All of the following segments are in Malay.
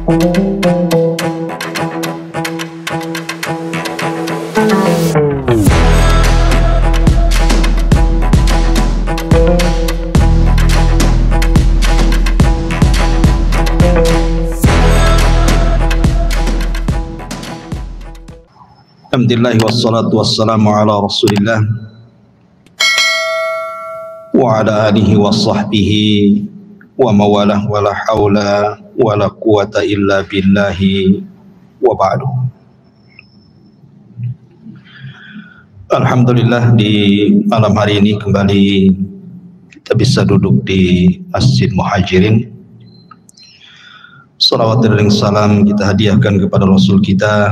Alhamdulillah wassalatu wassalamu ala Rasulillah wa ala alihi wa sahbihi wa mawalah wa la hawla wa la quwata illa billahi wa ba'du. Alhamdulillah, di malam hari ini kembali kita bisa duduk di Masjid Muhajirin. Salawat dan salam kita hadiahkan kepada Rasul kita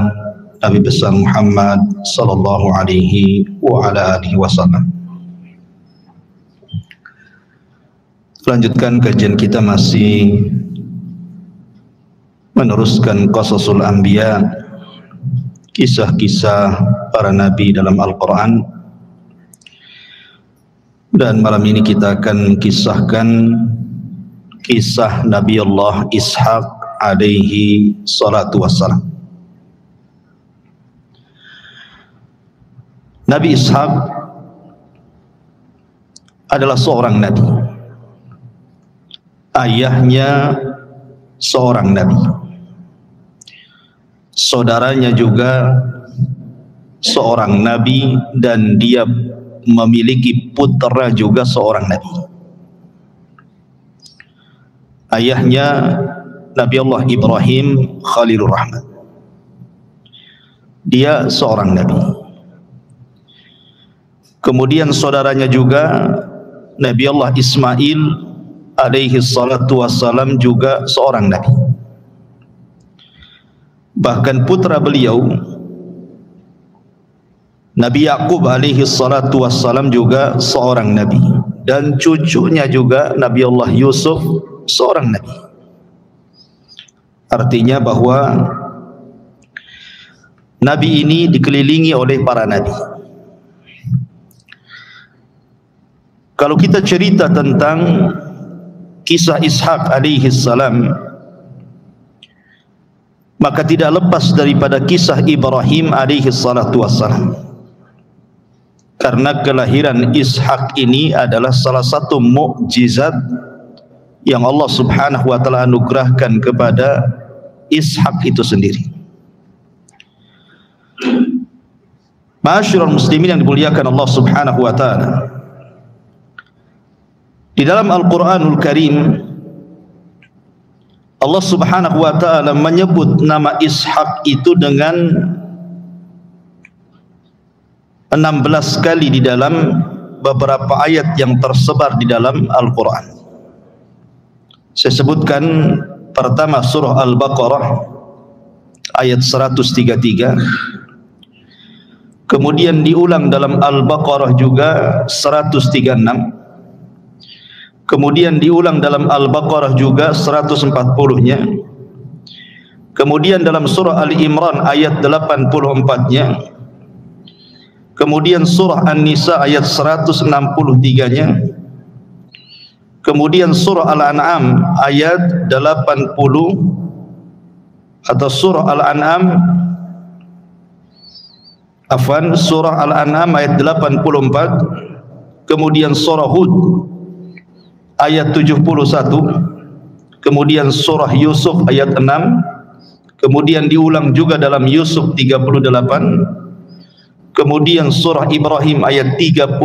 Nabi besar Muhammad sallallahu alaihi wa ala alihi wasallam. Lanjutkan kajian kita, masih meneruskan Qasasul Anbiya, kisah-kisah para nabi dalam Al-Quran. Dan malam ini kita akan kisahkan kisah Nabi Allah Ishaq alaihi salatu wassalam. Nabi Ishaq adalah seorang nabi. Ayahnya seorang nabi. Saudaranya juga seorang nabi, dan dia memiliki putra juga seorang nabi. Ayahnya Nabi Allah Ibrahim Khalilur Rahman. Dia seorang nabi. Kemudian saudaranya juga Nabi Allah Ismail alaihi salatu wassalam juga seorang nabi. Bahkan putra beliau Nabi Yaqub alaihi salatu wassalam juga seorang nabi, dan cucunya juga Nabi Allah Yusuf seorang nabi. Artinya bahwa nabi ini dikelilingi oleh para nabi. Kalau kita cerita tentang kisah Ishaq alaihi salam, maka tidak lepas daripada kisah Ibrahim alaihi salatu wassalam. Karena kelahiran Ishaq ini adalah salah satu mukjizat yang Allah subhanahu wa ta'ala anugerahkan kepada Ishaq itu sendiri. Ma'asyiral muslimin yang dimuliakan Allah subhanahu wa ta'ala, di dalam Al-Quranul Karim Allah subhanahu wa ta'ala menyebut nama Ishaq itu dengan 16 kali di dalam beberapa ayat yang tersebar di dalam Al-Quran. Saya sebutkan pertama surah Al-Baqarah ayat 133, kemudian diulang dalam Al-Baqarah juga 136, kemudian diulang dalam Al-Baqarah juga 140-nya, kemudian dalam surah Ali Imran ayat 84-nya, kemudian surah An-Nisa ayat 163-nya, kemudian surah Al-An'am ayat 80, atau surah Al-An'am surah Al-An'am ayat 84, kemudian surah Hud ayat 71, kemudian surah Yusuf ayat 6, kemudian diulang juga dalam Yusuf 38, kemudian surah Ibrahim ayat 39,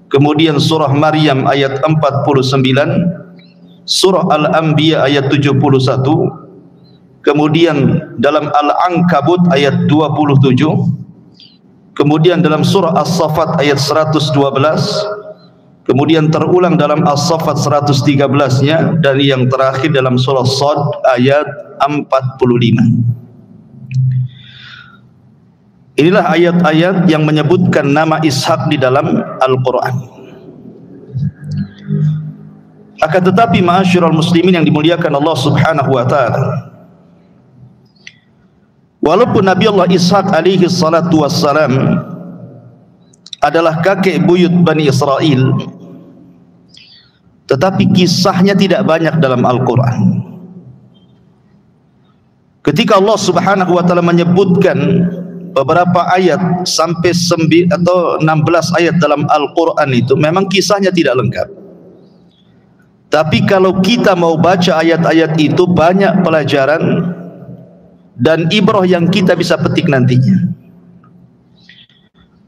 kemudian surah Maryam ayat 49, surah Al-Anbiya ayat 71, kemudian dalam Al-Ankabut ayat 27, kemudian dalam surah As-Saffat ayat 112, kemudian terulang dalam As-Saffat 113-nya, dan yang terakhir dalam surah Shad ayat 45. Inilah ayat-ayat yang menyebutkan nama Ishaq di dalam Al-Quran. Akan tetapi ma'asyiral muslimin yang dimuliakan Allah subhanahu wa ta'ala, walaupun Nabi Allah Ishaq alaihi salatu wassalam adalah kakek buyut Bani Israel, tetapi kisahnya tidak banyak dalam Al-Quran. ketika Allah Subhanahu wa taala menyebutkan beberapa ayat sampai 16 ayat dalam Al-Quran itu memang kisahnya tidak lengkap. Tapi kalau kita mau baca ayat-ayat itu, banyak pelajaran dan ibrah yang kita bisa petik nantinya.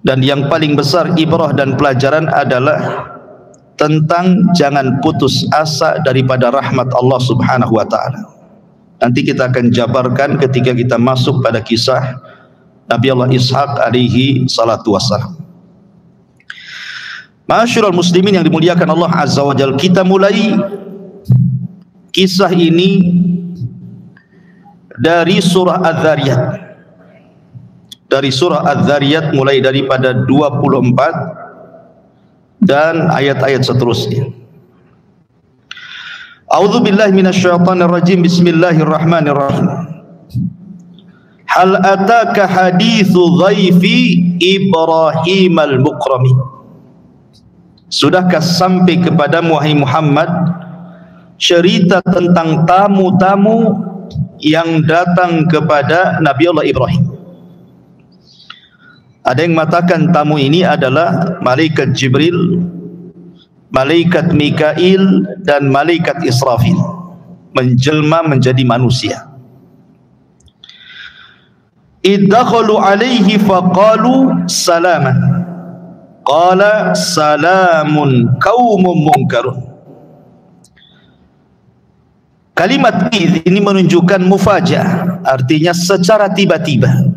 Dan yang paling besar ibrah dan pelajaran adalah tentang jangan putus asa daripada rahmat Allah Subhanahu wa taala. Nanti kita akan jabarkan ketika kita masuk pada kisah Nabi Allah Ishaq alaihi salatu wassalam. Ma'asyiral muslimin yang dimuliakan Allah Azza wa Jalla, kita mulai kisah ini dari surah Az-Zariyat. Dari surah Az-Zariyat mulai daripada 24 dan ayat-ayat seterusnya. A'udzu billahi minasyaitonir rajim. Bismillahirrahmanirrahim. Hal ataka hadithu dhaifi Ibrahim al-mukramin. Sudahkah sampai kepadamu wahai Muhammad cerita tentang tamu-tamu yang datang kepada Nabi Allah Ibrahim? Ada yang mengatakan tamu ini adalah malaikat Jibril, malaikat Mikail dan malaikat Israfil, menjelma menjadi manusia. Iddakhalu alaihi faqalu salaman. Qala salamun qaumun munkarun. Kalimat ini menunjukkan mufajah, artinya secara tiba-tiba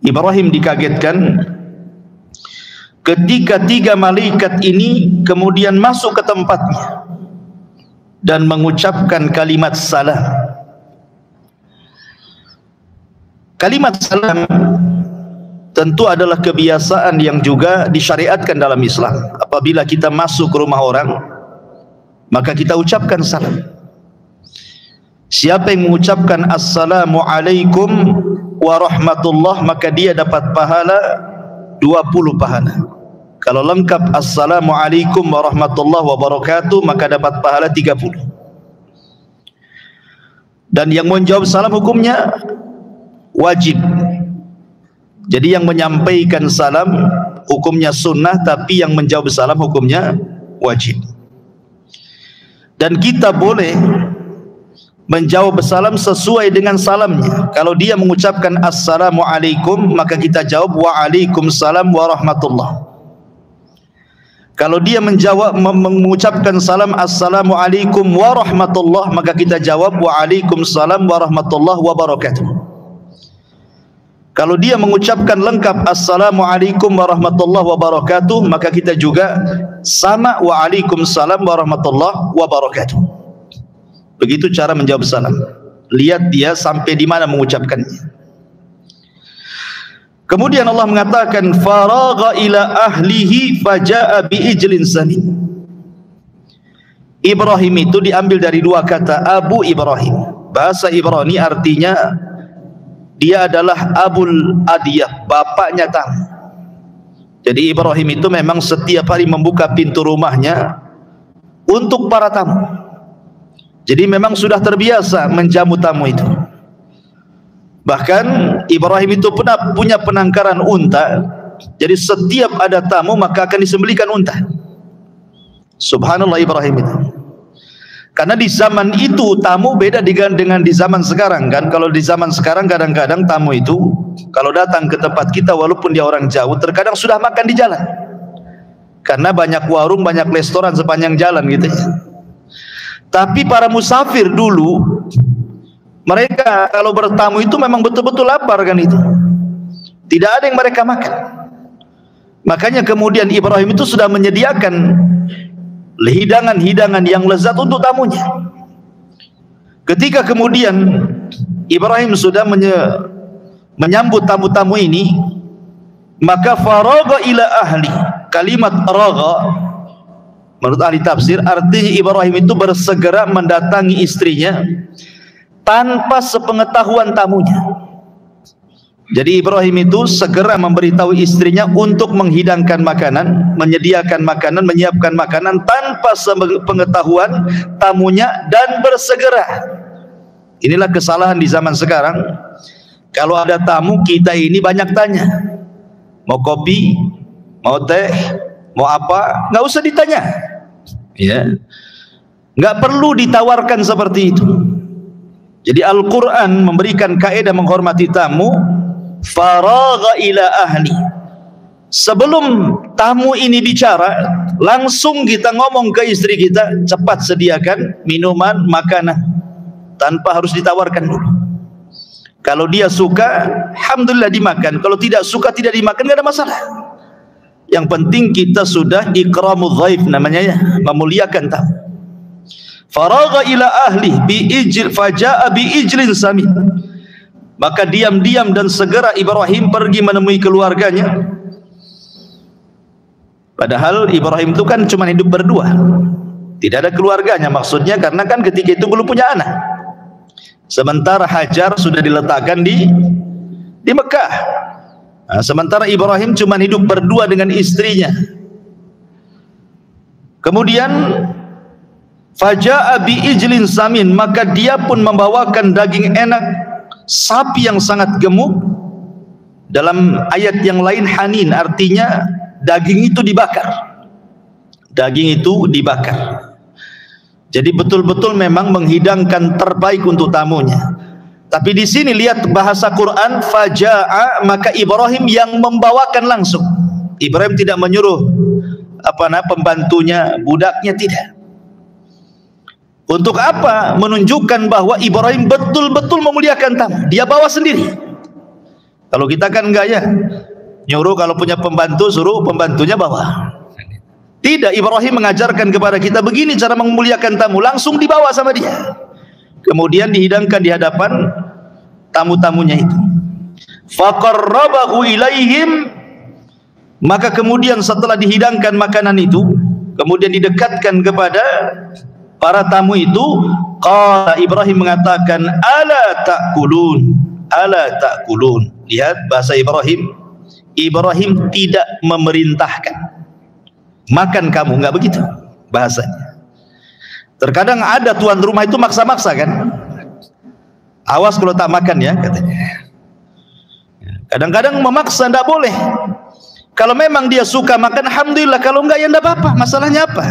Ibrahim dikagetkan ketika tiga malaikat ini kemudian masuk ke tempatnya dan mengucapkan kalimat salam. Kalimat salam tentu adalah kebiasaan yang juga disyariatkan dalam Islam. Apabila kita masuk ke rumah orang, maka kita ucapkan salam. Siapa yang mengucapkan assalamualaikum warahmatullah, maka dia dapat pahala 20 pahala. Kalau lengkap assalamualaikum warahmatullahi wabarakatuh, maka dapat pahala 30. Dan yang menjawab salam hukumnya wajib. Jadi yang menyampaikan salam hukumnya sunnah, tapi yang menjawab salam hukumnya wajib. Dan kita boleh menjawab salam sesuai dengan salamnya. Kalau dia mengucapkan assalamualaikum, maka kita jawab waalaikumsalam warahmatullah. Kalau dia mengucapkan salam assalamualaikum warahmatullah, maka kita jawab waalaikumsalam warahmatullah wabarakatuh. Kalau dia mengucapkan lengkap assalamualaikum warahmatullahi wabarakatuh, maka kita juga sama waalaikumsalam warahmatullahi wabarakatuh. Begitu cara menjawab salam. Lihat dia sampai di mana mengucapkannya. Kemudian Allah mengatakan faragha ila ahlihi faja'a biijlin samin. Ibrahim itu diambil dari dua kata Abu Ibrahim. Bahasa Ibrani artinya dia adalah Abul Adiyah, bapaknya tamu. Jadi Ibrahim itu memang setiap hari membuka pintu rumahnya untuk para tamu. Jadi memang sudah terbiasa menjamu tamu itu. Bahkan Ibrahim itu punya penangkaran unta. Jadi setiap ada tamu maka akan disembelihkan unta. Subhanallah Ibrahim itu. Karena di zaman itu tamu beda dengan di zaman sekarang kan. Kalau di zaman sekarang kadang-kadang tamu itu kalau datang ke tempat kita walaupun dia orang jauh, terkadang sudah makan di jalan. Karena banyak warung, banyak restoran sepanjang jalan gitu ya. Tapi para musafir dulu, mereka kalau bertamu itu memang betul-betul lapar kan itu. Tidak ada yang mereka makan. Makanya kemudian Ibrahim itu sudah menyediakan hidangan-hidangan yang lezat untuk tamunya. Ketika kemudian Ibrahim sudah menyambut tamu-tamu ini, maka faragha ila ahli. Kalimat ragha menurut ahli tafsir artinya Ibrahim itu bersegera mendatangi istrinya tanpa sepengetahuan tamunya. Jadi Ibrahim itu segera memberitahu istrinya untuk menghidangkan makanan, menyediakan makanan, menyiapkan makanan tanpa sepengetahuan tamunya dan bersegera Inilah kesalahan di zaman sekarang. Kalau ada tamu, kita ini banyak tanya. Mau kopi, mau teh, mau apa, nggak usah ditanya. Ya, nggak perlu ditawarkan seperti itu. Jadi Al-Quran memberikan kaidah menghormati tamu. Faragha ila ahli. Sebelum tamu ini bicara, langsung kita ngomong ke istri kita, cepat sediakan minuman, makanan, tanpa harus ditawarkan dulu. Kalau dia suka, alhamdulillah dimakan. Kalau tidak suka, tidak dimakan, tidak ada masalah. Yang penting kita sudah ikramul dhaif, namanya ya, memuliakan tamu. Faragha ila ahli faja'a bi ijlin samin. Maka diam-diam dan segera Ibrahim pergi menemui keluarganya. Padahal Ibrahim itu kan cuma hidup berdua, tidak ada keluarganya, maksudnya karena kan ketika itu belum punya anak. Sementara Hajar sudah diletakkan di Mekah. Nah, sementara Ibrahim cuma hidup berdua dengan istrinya. Kemudian faja'a bi ijlin samin, maka dia pun membawakan daging enak, sapi yang sangat gemuk. Dalam ayat yang lain hanin, artinya daging itu dibakar. Daging itu dibakar. Jadi betul-betul memang menghidangkan terbaik untuk tamunya. Tapi di sini lihat bahasa Quran, faja'a, maka Ibrahim yang membawakan langsung. Ibrahim tidak menyuruh pembantunya, budaknya, tidak. Untuk apa? Menunjukkan bahwa Ibrahim betul-betul memuliakan tamu. Dia bawa sendiri. Kalau kita kan enggak ya, nyuruh kalau punya pembantu, suruh pembantunya bawa. Tidak, Ibrahim mengajarkan kepada kita begini cara memuliakan tamu, langsung dibawa sama dia. Kemudian dihidangkan di hadapan tamu-tamunya itu. Faqarrabahu ilaihim, maka kemudian setelah dihidangkan makanan itu, kemudian didekatkan kepada para tamu itu. Qala, Ibrahim mengatakan, ala ta'kulun, ala ta'kulun. Lihat bahasa Ibrahim. Ibrahim tidak memerintahkan, makan kamu, enggak begitu bahasanya. Terkadang ada tuan rumah itu maksa-maksa kan, awas kalau tak makan ya katanya. Kadang-kadang memaksa, enggak boleh. Kalau memang dia suka makan, alhamdulillah. Kalau enggak ya enggak apa-apa. Masalahnya apa?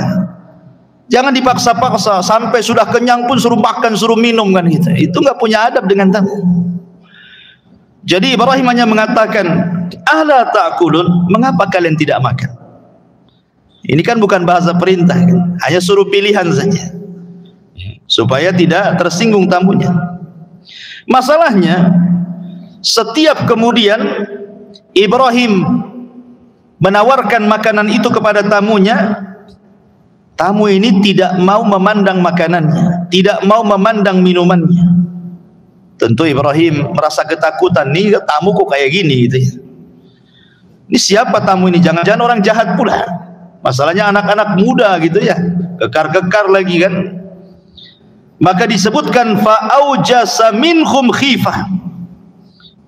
Jangan dipaksa-paksa sampai sudah kenyang pun suruh makan, suruh minum kan gitu. Itu enggak punya adab dengan tamu. Jadi Ibrahim hanya mengatakan, ala ta'kulun, mengapa kalian tidak makan? Ini kan bukan bahasa perintah kan? Hanya suruh pilihan saja, supaya tidak tersinggung tamunya. Masalahnya, setiap kemudian Ibrahim menawarkan makanan itu kepada tamunya, tamu ini tidak mau memandang makanannya, tidak mau memandang minumannya. Tentu Ibrahim merasa ketakutan, nih tamu kok kayak gini gitu ya. Ini siapa tamu ini? Jangan-jangan orang jahat pula. Masalahnya anak-anak muda gitu ya, kekar-kekar lagi kan. Maka disebutkan fa'aujasa minhum khifah.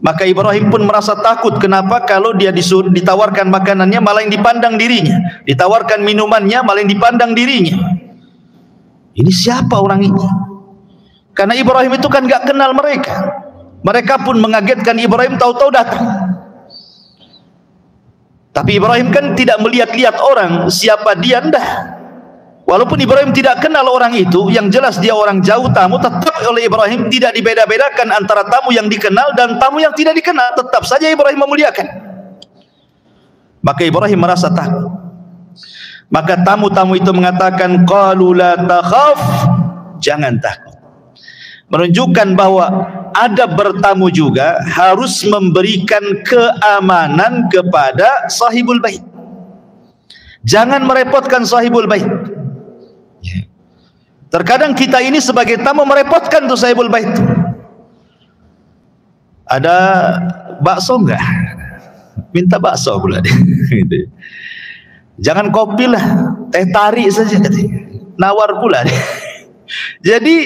Maka Ibrahim pun merasa takut. Kenapa? Kalau dia ditawarkan makanannya malah yang dipandang dirinya, ditawarkan minumannya malah yang dipandang dirinya. Ini siapa orang ini? Karena Ibrahim itu kan gak kenal mereka. Mereka pun mengagetkan Ibrahim, tahu-tahu datang. Tapi Ibrahim kan tidak melihat-lihat orang, siapa dia, enggak. Walaupun Ibrahim tidak kenal orang itu, yang jelas dia orang jauh tamu, tetap oleh Ibrahim tidak dibeda-bedakan antara tamu yang dikenal dan tamu yang tidak dikenal. Tetap saja Ibrahim memuliakan. Maka Ibrahim merasa takut. Maka tamu-tamu itu mengatakan, qalu la takhaf, jangan takut. Menunjukkan bahwa adab bertamu juga harus memberikan keamanan kepada sahibul bait. Jangan merepotkan sahibul bait. Terkadang kita ini sebagai tamu merepotkan tuh sahibul bait. Ada bakso enggak? Minta bakso pula dia. Jangan kopi lah, teh tarik saja katanya. Nawar pula dia. Jadi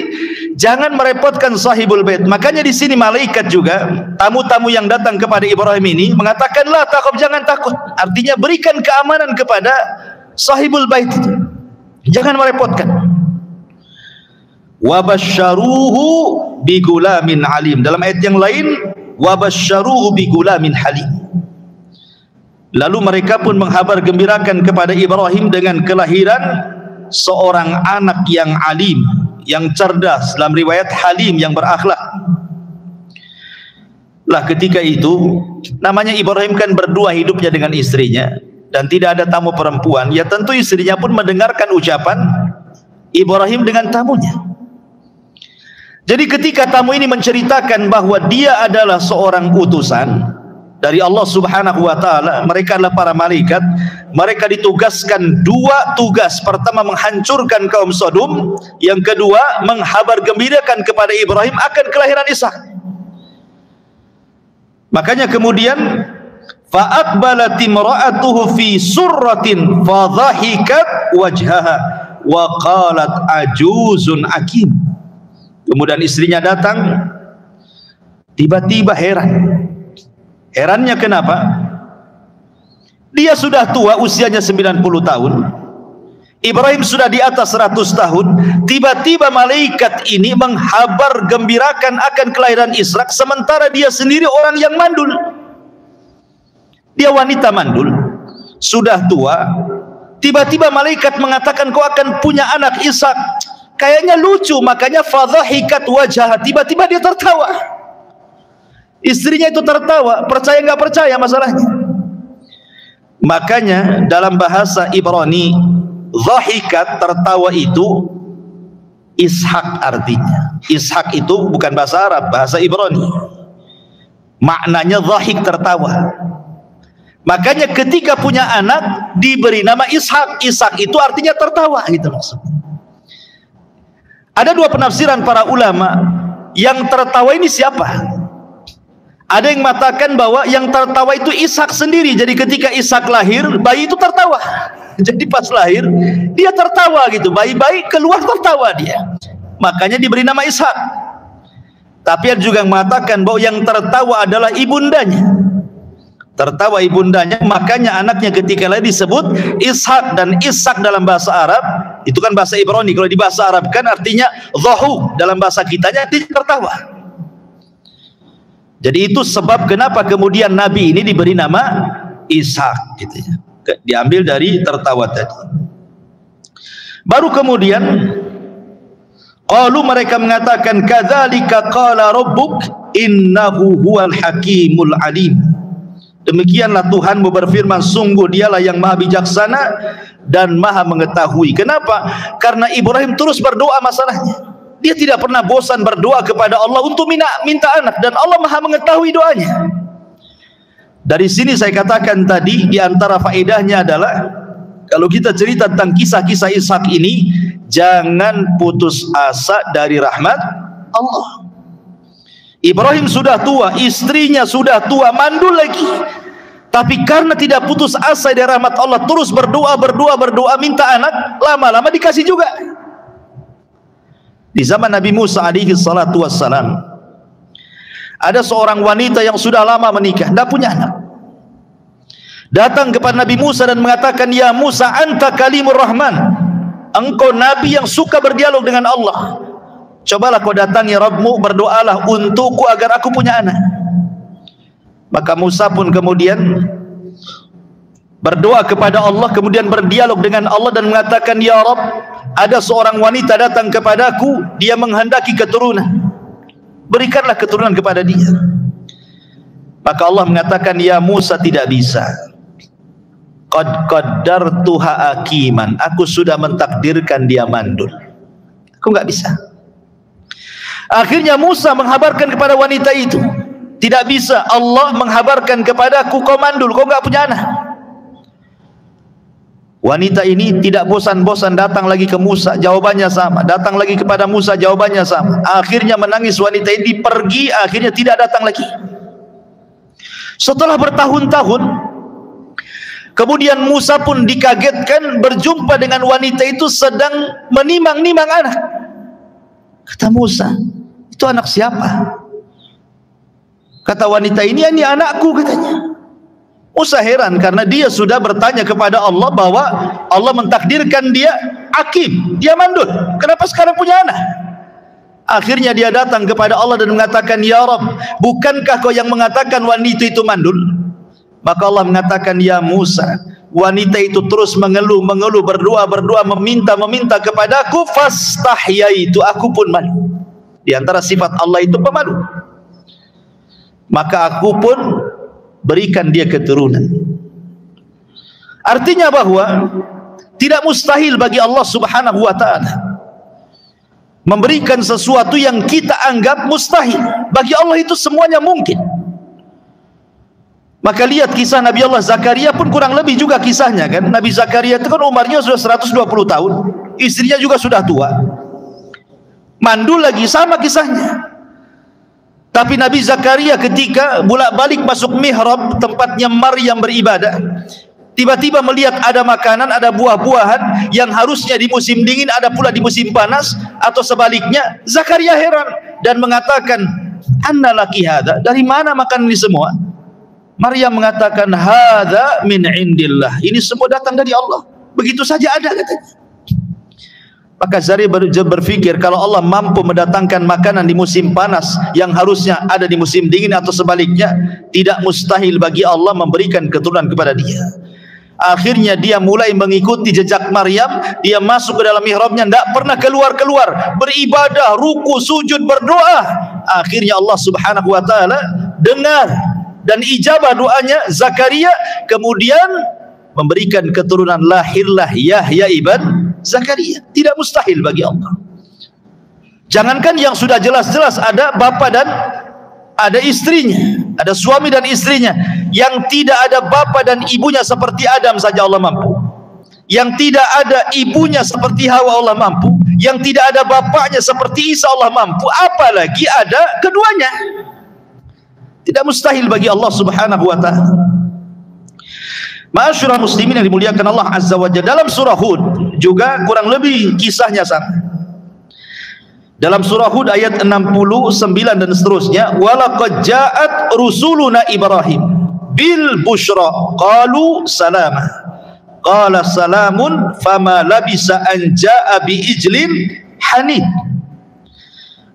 jangan merepotkan sahibul bait. Makanya di sini malaikat juga, tamu-tamu yang datang kepada Ibrahim ini mengatakan, la takhaf, jangan takut. Artinya berikan keamanan kepada sahibul bait itu. Jangan merepotkan. Wa basyaruhu bigulamin alim. Dalam ayat yang lain, wabasyaruhu bigulamin halim. Lalu mereka pun menghabar gembirakan kepada Ibrahim dengan kelahiran seorang anak yang alim, yang cerdas, dalam riwayat halim, yang berakhlak. Lah ketika itu, namanya Ibrahim kan berdua hidupnya dengan istrinya dan tidak ada tamu perempuan, ya tentu istrinya pun mendengarkan ucapan Ibrahim dengan tamunya. Jadi ketika tamu ini menceritakan bahwa dia adalah seorang utusan dari Allah Subhanahu wa ta'ala, mereka adalah para malaikat, mereka ditugaskan dua tugas. Pertama, menghancurkan kaum Sodom, yang kedua, menghabar gembirakan kepada Ibrahim akan kelahiran Ishak. Makanya kemudian fa'aqbalat imra'atuhu fi surratin fadhahikat wajhaha wa qalat ajuzun akim. Kemudian istrinya datang, tiba-tiba heran. Herannya kenapa? Dia sudah tua, usianya 90 tahun. Ibrahim sudah di atas 100 tahun. Tiba-tiba malaikat ini menghabar gembirakan akan kelahiran Ishak, sementara dia sendiri orang yang mandul. Dia wanita mandul, sudah tua. Tiba-tiba malaikat mengatakan kau akan punya anak Ishak. Kayaknya lucu, makanya fadhahikat wajah. Tiba-tiba dia tertawa. Istrinya itu tertawa, percaya nggak percaya masalahnya. Makanya dalam bahasa Ibrani, dhahikat, tertawa itu Ishak artinya. Ishak itu bukan bahasa Arab, bahasa Ibrani. Maknanya dhahik, tertawa. Makanya ketika punya anak diberi nama Ishak. Ishak itu artinya tertawa, gitu maksudnya. Ada dua penafsiran para ulama. Yang tertawa ini siapa? Ada yang mengatakan bahwa yang tertawa itu Ishak sendiri. Jadi ketika Ishak lahir, bayi itu tertawa. Jadi pas lahir, dia tertawa gitu. Bayi-bayi keluar tertawa dia. Makanya diberi nama Ishak. Tapi ada juga yang mengatakan bahwa yang tertawa adalah ibundanya. Tertawa ibundanya, makanya anaknya ketika lahir disebut Ishak. Dan Ishak dalam bahasa Arab, itu kan bahasa Ibrani. Kalau di bahasa Arab kan artinya dhahu. Dalam bahasa kitanya artinya tertawa. Jadi itu sebab kenapa kemudian Nabi ini diberi nama Ishak, gitu ya. Diambil dari tertawa tadi. Baru kemudian qalu, mereka mengatakan kadzalika qala rabbuk innahu huwal hakimul alim. Demikianlah Tuhanmu berfirman, sungguh dialah yang maha bijaksana dan maha mengetahui. Kenapa? Karena Ibrahim terus berdoa masalahnya. Dia tidak pernah bosan berdoa kepada Allah untuk minta anak, dan Allah maha mengetahui doanya. Dari sini saya katakan tadi, di antara faedahnya adalah kalau kita cerita tentang kisah-kisah Ishak ini, jangan putus asa dari rahmat Allah. Ibrahim sudah tua, istrinya sudah tua, mandul lagi. Tapi karena tidak putus asa dari rahmat Allah, terus berdoa, minta anak, lama-lama dikasih juga. Di zaman Nabi Musa alaihi salatu wassalam, ada seorang wanita yang sudah lama menikah, tidak punya anak. Datang kepada Nabi Musa dan mengatakan, ya Musa, anta kalimur rahman, engkau nabi yang suka berdialog dengan Allah. Cobalah kau datangi Rabbmu, berdoalah untukku agar aku punya anak. Maka Musa pun kemudian berdoa kepada Allah, kemudian berdialog dengan Allah dan mengatakan, ya Rabb, ada seorang wanita datang kepadaku, dia menghendaki keturunan, berikanlah keturunan kepada dia. Maka Allah mengatakan, ya Musa, tidak bisa. Qad qaddartuha akiman, aku sudah mentakdirkan dia mandul, aku nggak bisa. Akhirnya Musa menghabarkan kepada wanita itu, tidak bisa, Allah menghabarkan kepadaku kau mandul, kau nggak punya anak. Wanita ini tidak bosan-bosan datang lagi ke Musa, jawabannya sama. Datang lagi kepada Musa, jawabannya sama. Akhirnya menangis wanita ini, pergi, akhirnya tidak datang lagi. Setelah bertahun-tahun, kemudian Musa pun dikagetkan berjumpa dengan wanita itu sedang menimang-nimang anak. Kata Musa, itu anak siapa? Kata wanita ini anakku, katanya. Musa heran karena dia sudah bertanya kepada Allah bahwa Allah mentakdirkan dia akim, dia mandul. Kenapa sekarang punya anak? Akhirnya dia datang kepada Allah dan mengatakan, "Ya Rabb, bukankah kau yang mengatakan wanita itu mandul?" Maka Allah mengatakan, "Ya Musa, wanita itu terus mengeluh, berdoa, meminta kepadaku, fastahyaitu, aku pun malu." Di antara sifat Allah itu pemalu. Maka aku pun berikan dia keturunan. Artinya bahwa tidak mustahil bagi Allah Subhanahu wa ta'ala memberikan sesuatu yang kita anggap mustahil. Bagi Allah itu semuanya mungkin. Maka lihat kisah Nabi Allah Zakaria pun kurang lebih juga kisahnya kan. Nabi Zakaria itu kan umurnya sudah 120 tahun, istrinya juga sudah tua, mandul lagi, sama kisahnya. Tapi Nabi Zakaria ketika bolak-balik masuk mihrab tempatnya Maryam beribadah, tiba-tiba melihat ada makanan, ada buah-buahan yang harusnya di musim dingin, ada pula di musim panas, atau sebaliknya. Zakaria heran dan mengatakan, "Anna laki hadza?" Dari mana makanan ini semua? Maryam mengatakan, "Hadza min indillah." Ini semua datang dari Allah. Begitu saja ada, katanya. Maka Zakaria berpikir, kalau Allah mampu mendatangkan makanan di musim panas yang harusnya ada di musim dingin atau sebaliknya, tidak mustahil bagi Allah memberikan keturunan kepada dia. Akhirnya dia mulai mengikuti jejak Maryam. Dia masuk ke dalam mihrabnya, tidak pernah keluar-keluar, beribadah, ruku, sujud, berdoa. Akhirnya Allah Subhanahu wa ta'ala dengar dan ijabah doanya Zakaria, kemudian memberikan keturunan, lahirlah Yahya ibn Zakaria. Tidak mustahil bagi Allah. Jangankan yang sudah jelas-jelas ada bapa dan ada istrinya, ada suami dan istrinya, yang tidak ada bapa dan ibunya seperti Adam saja Allah mampu. Yang tidak ada ibunya seperti Hawa Allah mampu. Yang tidak ada bapaknya seperti Isa Allah mampu. Apalagi ada keduanya. Tidak mustahil bagi Allah Subhanahu wa ta'ala. Ma'asyiral muslimin yang dimuliakan Allah Azza wa Jalla, dalam surah Hud juga kurang lebih kisahnya sama. Dalam surah Hud ayat 69 dan seterusnya, walaqad ja'at rusuluna Ibrahim bil busyra qalu salama qala salamun fama labisa an ja'a bi ijlin hanid.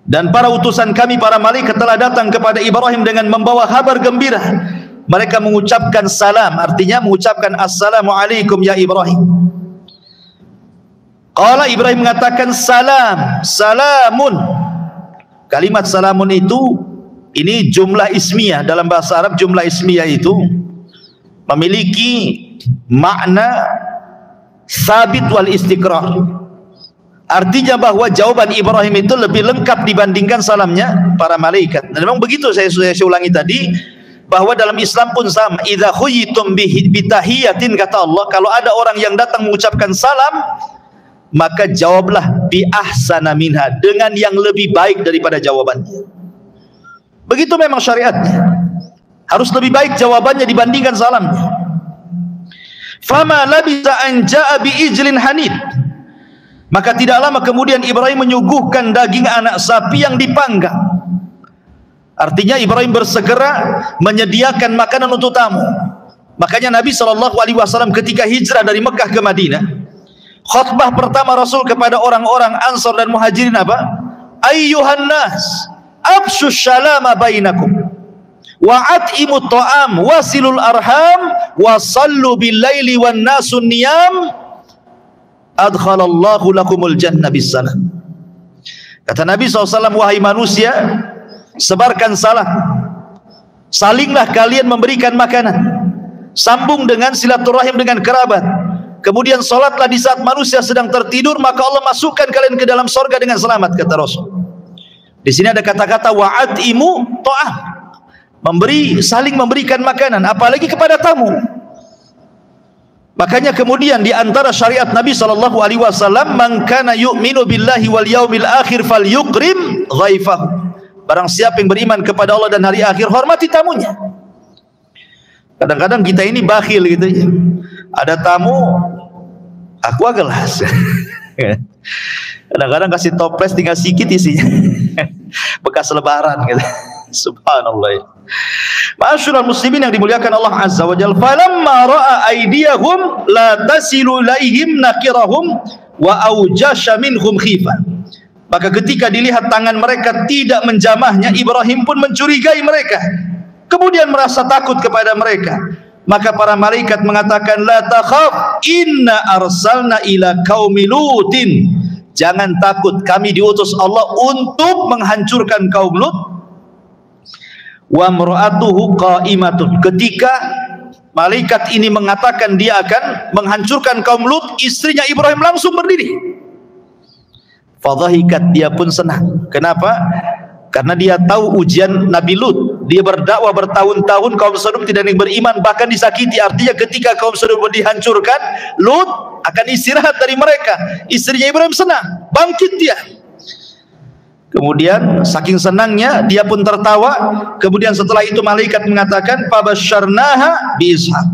Dan para utusan kami, para malaikat, telah datang kepada Ibrahim dengan membawa kabar gembira. Mereka mengucapkan salam, artinya mengucapkan assalamualaikum ya Ibrahim. Qala, Ibrahim mengatakan salam, salamun. Kalimat salamun itu, ini jumlah ismiyah. Dalam bahasa Arab jumlah ismiyah itu memiliki makna sabit wal istiqrar. Artinya bahwa jawaban Ibrahim itu lebih lengkap dibandingkan salamnya para malaikat. Dan memang begitu, saya ulangi tadi, bahwa dalam Islam pun sama. Idza khuyitum bitahiyatin, kata Allah, kalau ada orang yang datang mengucapkan salam, maka jawablah bi ahsana minha, dengan yang lebih baik daripada jawabannya. Begitu memang syariatnya, harus lebih baik jawabannya dibandingkan salamnya. Fama labisa an jaa bi ijlin hanid. Maka tidak lama kemudian Ibrahim menyuguhkan daging anak sapi yang dipanggang. Artinya Ibrahim bersegera menyediakan makanan untuk tamu. Makanya Nabi SAW ketika hijrah dari Mekah ke Madinah, khutbah pertama Rasul kepada orang-orang Ansar dan Muhajirin apa? Ayyuhan nas, abshu syalama bainakum, wa at'imut ta'am, wasilul arham, wa sallu bil laili wan nasun niyam, adkhalallahu lakumul jannah bisalam. Kata Nabi SAW, wahai manusia, sebarkan salam, salinglah kalian memberikan makanan, sambung dengan silaturahim dengan kerabat, kemudian solatlah di saat manusia sedang tertidur, maka Allah masukkan kalian ke dalam sorga dengan selamat, kata Rasul. Di sini ada kata-kata wa'atimu ta'am, saling memberikan makanan, apalagi kepada tamu. Makanya kemudian di antara syariat Nabi SAW, man kana yu'minu billahi wal yaumil akhir falyukrim dhaifahu. Barang siapa yang beriman kepada Allah dan hari akhir, hormati tamunya. Kadang-kadang kita ini bakhil gitu ya. Ada tamu, aku gelas. Kadang-kadang kasih toples tinggal sedikit isinya. Bekas lebaran gitu. Subhanallah. Ma'asyiral muslimin yang dimuliakan Allah Azza wa Jalla, falamma ra'a aydiyahum la tasilu ilaihim nakirahum wa aujasha minhum khifah. Maka ketika dilihat tangan mereka tidak menjamahnya, Ibrahim pun mencurigai mereka, kemudian merasa takut kepada mereka. Maka para malaikat mengatakan, la takhaf, inna arsalna ila qaumi Lutin. Jangan takut, kami diutus Allah untuk menghancurkan kaum Lut. Wa mra'atuhu qa'imatun. Ketika malaikat ini mengatakan dia akan menghancurkan kaum Lut, istrinya Ibrahim langsung berdiri. Fadhahikat, dia pun senang. Kenapa? Karena dia tahu ujian Nabi Lut. Dia berdakwah bertahun-tahun, kaum Sodom tidak ada yang beriman, bahkan disakiti. Artinya ketika kaum Sodom dihancurkan, Lut akan istirahat dari mereka. Istrinya Ibrahim senang, bangkit dia. Kemudian saking senangnya dia pun tertawa. Kemudian setelah itu malaikat mengatakan, fabasyarnaha bi Ishaq.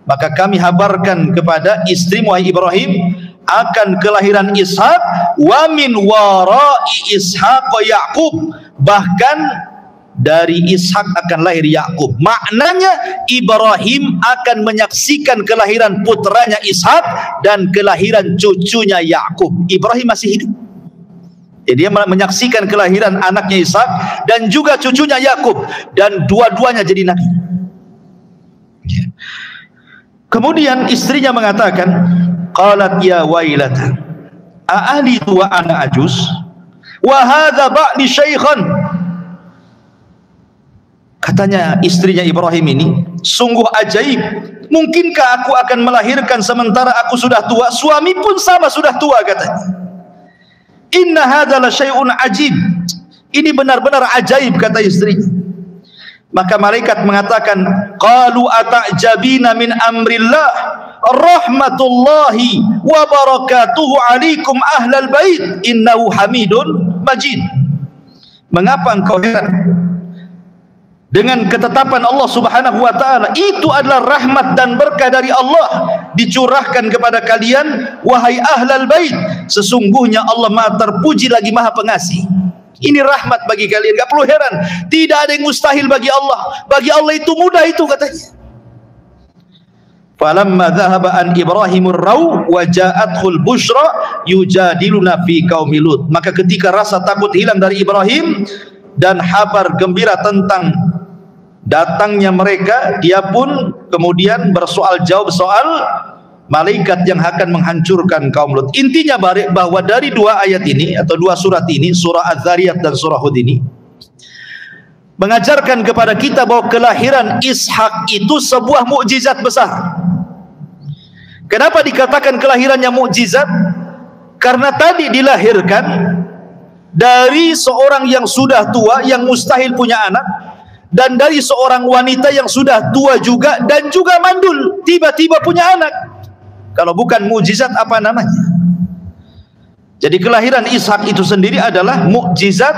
Maka kami habarkan kepada istri wahai Ibrahim akan kelahiran Ishak, wa min wara'i Ishaq Yaqub, bahkan dari Ishak akan lahir Yakub. Maknanya Ibrahim akan menyaksikan kelahiran putranya Ishak dan kelahiran cucunya Yakub. Ibrahim masih hidup. Jadi dia menyaksikan kelahiran anaknya Ishak dan juga cucunya Yakub, dan dua-duanya jadi nabi. Kemudian istrinya mengatakan, qalat ya wailata a'alidu wa ana ajuz wa hadha ba'li syaikhan. Katanya istrinya Ibrahim ini, sungguh ajaib, mungkinkah aku akan melahirkan sementara aku sudah tua? Suami pun sama sudah tua, katanya. Inna hadha la syai'un ajib. Ini benar-benar ajaib, kata istri. Maka malaikat mengatakan, qalu ata'jabina min amrillah rahmatullahi wa barakatuhu alaikum ahlal bait innahu hamidun majid. Mengapa engkau heran dengan ketetapan Allah Subhanahu wa taala? Itu adalah rahmat dan berkah dari Allah dicurahkan kepada kalian wahai ahlal bait. Sesungguhnya Allah Maha terpuji lagi Maha pengasih. Ini rahmat bagi kalian, enggak perlu heran. Tidak ada yang mustahil bagi Allah. Bagi Allah itu mudah itu, katanya. Falamma dhahaba an Ibrahimur raw wa ja'athul busyra yujadiluna fi qaumi Lut. Maka ketika rasa takut hilang dari Ibrahim dan kabar gembira tentang datangnya mereka, dia pun kemudian bersoal jawab soal malaikat yang akan menghancurkan kaum Lut. Intinya bahwa dari dua ayat ini atau dua surat ini, surah Az-Zariyat dan surah Hud ini, mengajarkan kepada kita bahwa kelahiran Ishak itu sebuah mukjizat besar. Kenapa dikatakan kelahirannya mukjizat? Karena tadi dilahirkan dari seorang yang sudah tua, yang mustahil punya anak, dan dari seorang wanita yang sudah tua juga dan juga mandul, tiba-tiba punya anak. Kalau bukan mukjizat apa namanya? Jadi kelahiran Ishak itu sendiri adalah mukjizat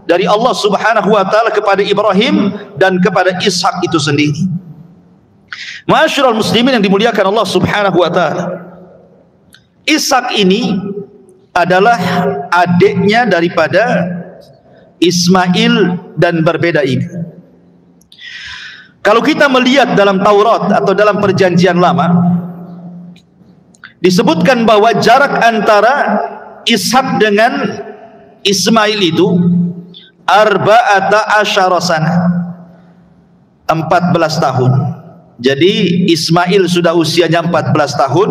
dari Allah Subhanahu wa taala kepada Ibrahim dan kepada Ishak itu sendiri. Ma'asyiral muslimin yang dimuliakan Allah Subhanahu wa taala, Ishak ini adalah adiknya daripada Ismail dan berbeda ibu. Kalau kita melihat dalam Taurat atau dalam Perjanjian Lama, disebutkan bahwa jarak antara Ishak dengan Ismail itu arba'ata asyara sana, 14 tahun. Jadi Ismail sudah usianya 14 tahun,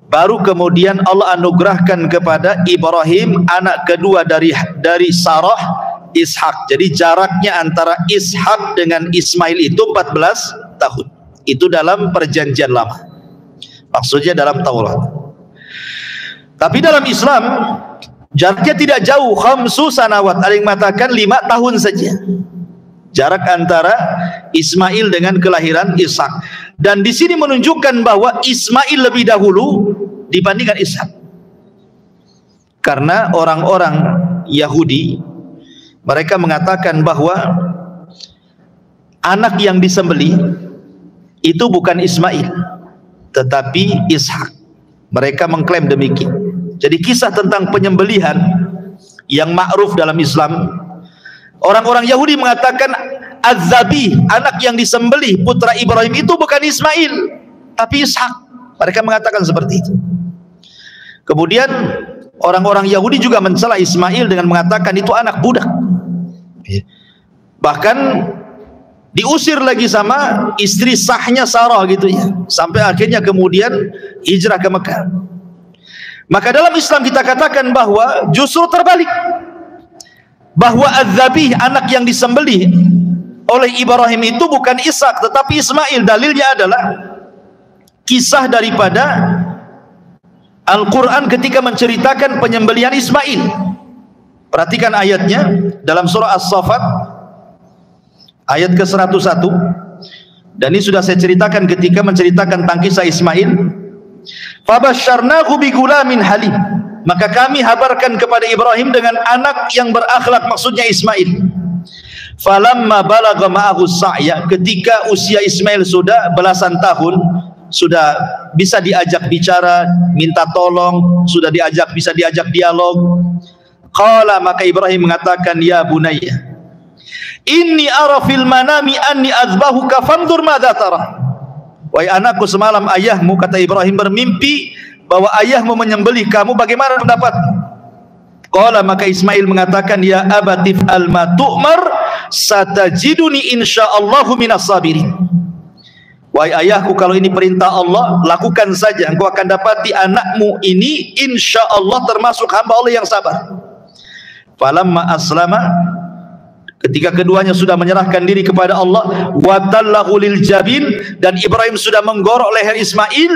baru kemudian Allah anugerahkan kepada Ibrahim anak kedua dari Sarah, Ishak. Jadi jaraknya antara Ishak dengan Ismail itu 14 tahun. Itu dalam Perjanjian Lama, maksudnya dalam Taurat. Tapi dalam Islam jaraknya tidak jauh, 5 sanawat. Ada yang mengatakan 5 tahun saja jarak antara Ismail dengan kelahiran Ishak. Dan di sini menunjukkan bahwa Ismail lebih dahulu dibandingkan Ishak. Karena orang-orang Yahudi mereka mengatakan bahwa anak yang disembelih itu bukan Ismail tetapi Ishak. Mereka mengklaim demikian. Jadi kisah tentang penyembelihan yang ma'ruf dalam Islam, orang-orang Yahudi mengatakan Az-Zabi, anak yang disembelih putra Ibrahim itu bukan Ismail tapi Ishak. Mereka mengatakan seperti itu. Kemudian Orang-orang Yahudi juga mencela Ismail dengan mengatakan itu anak budak. Bahkan diusir lagi sama istri sahnya Sarah gitu ya, sampai akhirnya kemudian hijrah ke Mekah. Maka dalam Islam kita katakan bahwa justru terbalik, bahwa az-zabih, anak yang disembelih oleh Ibrahim itu bukan Ishak tetapi Ismail. Dalilnya adalah kisah daripada Al-Quran ketika menceritakan penyembelihan Ismail. Perhatikan ayatnya dalam surah As-Saffat ayat ke-101, dan ini sudah saya ceritakan ketika menceritakan tentang kisah Ismail. Fabasyarnahu bigulamin halim, maka kami habarkan kepada Ibrahim dengan anak yang berakhlak, maksudnya Ismail. Falamma balagha ma'ahu sa'ya, ketika usia Ismail sudah belasan tahun, sudah bisa diajak bicara, minta tolong, sudah bisa diajak dialog. Qala, maka Ibrahim mengatakan, ya bunayya, inni ara fil manami anni azbahuka fanzur madza tara. Wahai anakku, semalam ayahmu, kata Ibrahim, bermimpi bahwa ayahmu menyembelih kamu, bagaimana pendapatmu? Qala, maka Ismail mengatakan, ya abatif al ma tu'mar satajiduni insyaallahu minas sabirin. Wahai ayahku, kalau ini perintah Allah, lakukan saja, engkau akan dapati anakmu ini insyaallah termasuk hamba Allah yang sabar. Falamma aslama, ketika keduanya sudah menyerahkan diri kepada Allah, watallahu lil jabin, dan Ibrahim sudah menggorok leher Ismail,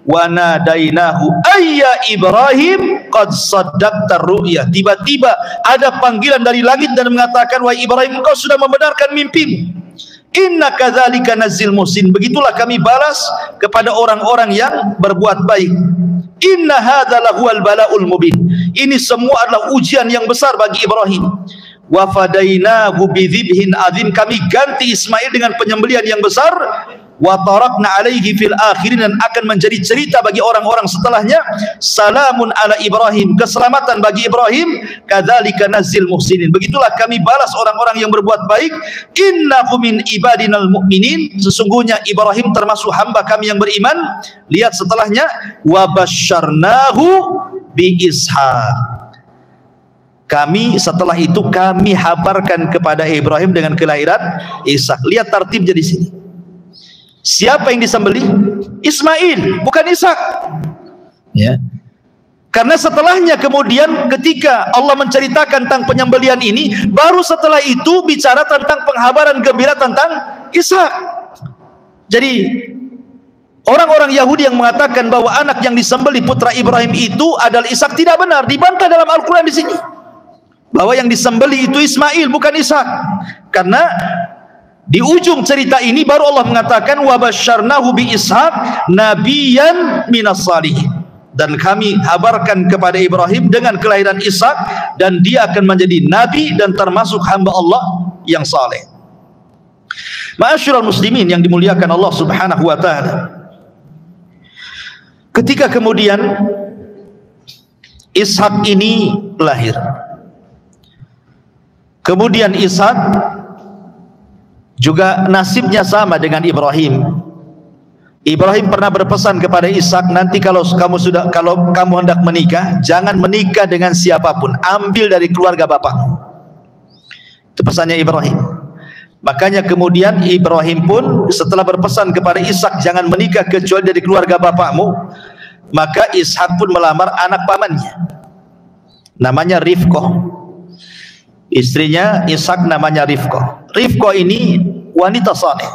wa nadainahu ayya Ibrahim qad saddaqta ru'ya. Tiba-tiba ada panggilan dari langit dan mengatakan, wahai Ibrahim, engkau sudah membenarkan mimpimu. Inna kadzalika nazil muhsin, begitulah kami balas kepada orang-orang yang berbuat baik. Inna hadza lahuwal balaul mubin, ini semua adalah ujian yang besar bagi Ibrahim. Wa fadainahu bidzibhin azim, kami ganti Ismail dengan penyembelihan yang besar. Wa tarakna alaihi fil akhirin, dan akan menjadi cerita bagi orang-orang setelahnya. Salamun ala Ibrahim, keselamatan bagi Ibrahim. Kadzalika nazil muhsinin, begitulah kami balas orang-orang yang berbuat baik. Innahu min ibadinal mu'minin, sesungguhnya Ibrahim termasuk hamba kami yang beriman. Lihat setelahnya, wa basyarnahu bi ishaq, kami setelah itu kami habarkan kepada Ibrahim dengan kelahiran Ishak. Lihat tertibnya di sini. Siapa yang disembelih? Ismail, bukan Ishak. Ya. Karena setelahnya kemudian ketika Allah menceritakan tentang penyembelihan ini, baru setelah itu bicara tentang penghabaran gembira tentang Ishak. Jadi orang-orang Yahudi yang mengatakan bahwa anak yang disembelih putra Ibrahim itu adalah Ishak tidak benar, dibantah dalam Al-Quran di sini. Bahwa yang disembelih itu Ismail, bukan Ishak. Karena di ujung cerita ini baru Allah mengatakan, wa basyarnahu bi ishaq nabiyyan minas salihin, dan kami habarkan kepada Ibrahim dengan kelahiran Ishak, dan dia akan menjadi nabi dan termasuk hamba Allah yang saleh. Ma'asyiral muslimin yang dimuliakan Allah Subhanahu wa taala, ketika kemudian Ishak ini lahir, kemudian Ishak juga nasibnya sama dengan Ibrahim. Ibrahim pernah berpesan kepada Ishak, nanti kalau kamu hendak menikah, jangan menikah dengan siapapun, ambil dari keluarga bapak. Itu pesannya Ibrahim. Makanya kemudian Ibrahim pun setelah berpesan kepada Ishak, jangan menikah kecuali dari keluarga bapakmu, maka Ishak pun melamar anak pamannya, namanya Rifqah. Istrinya Ishak namanya Rifqah. Rifqah ini wanita saleh,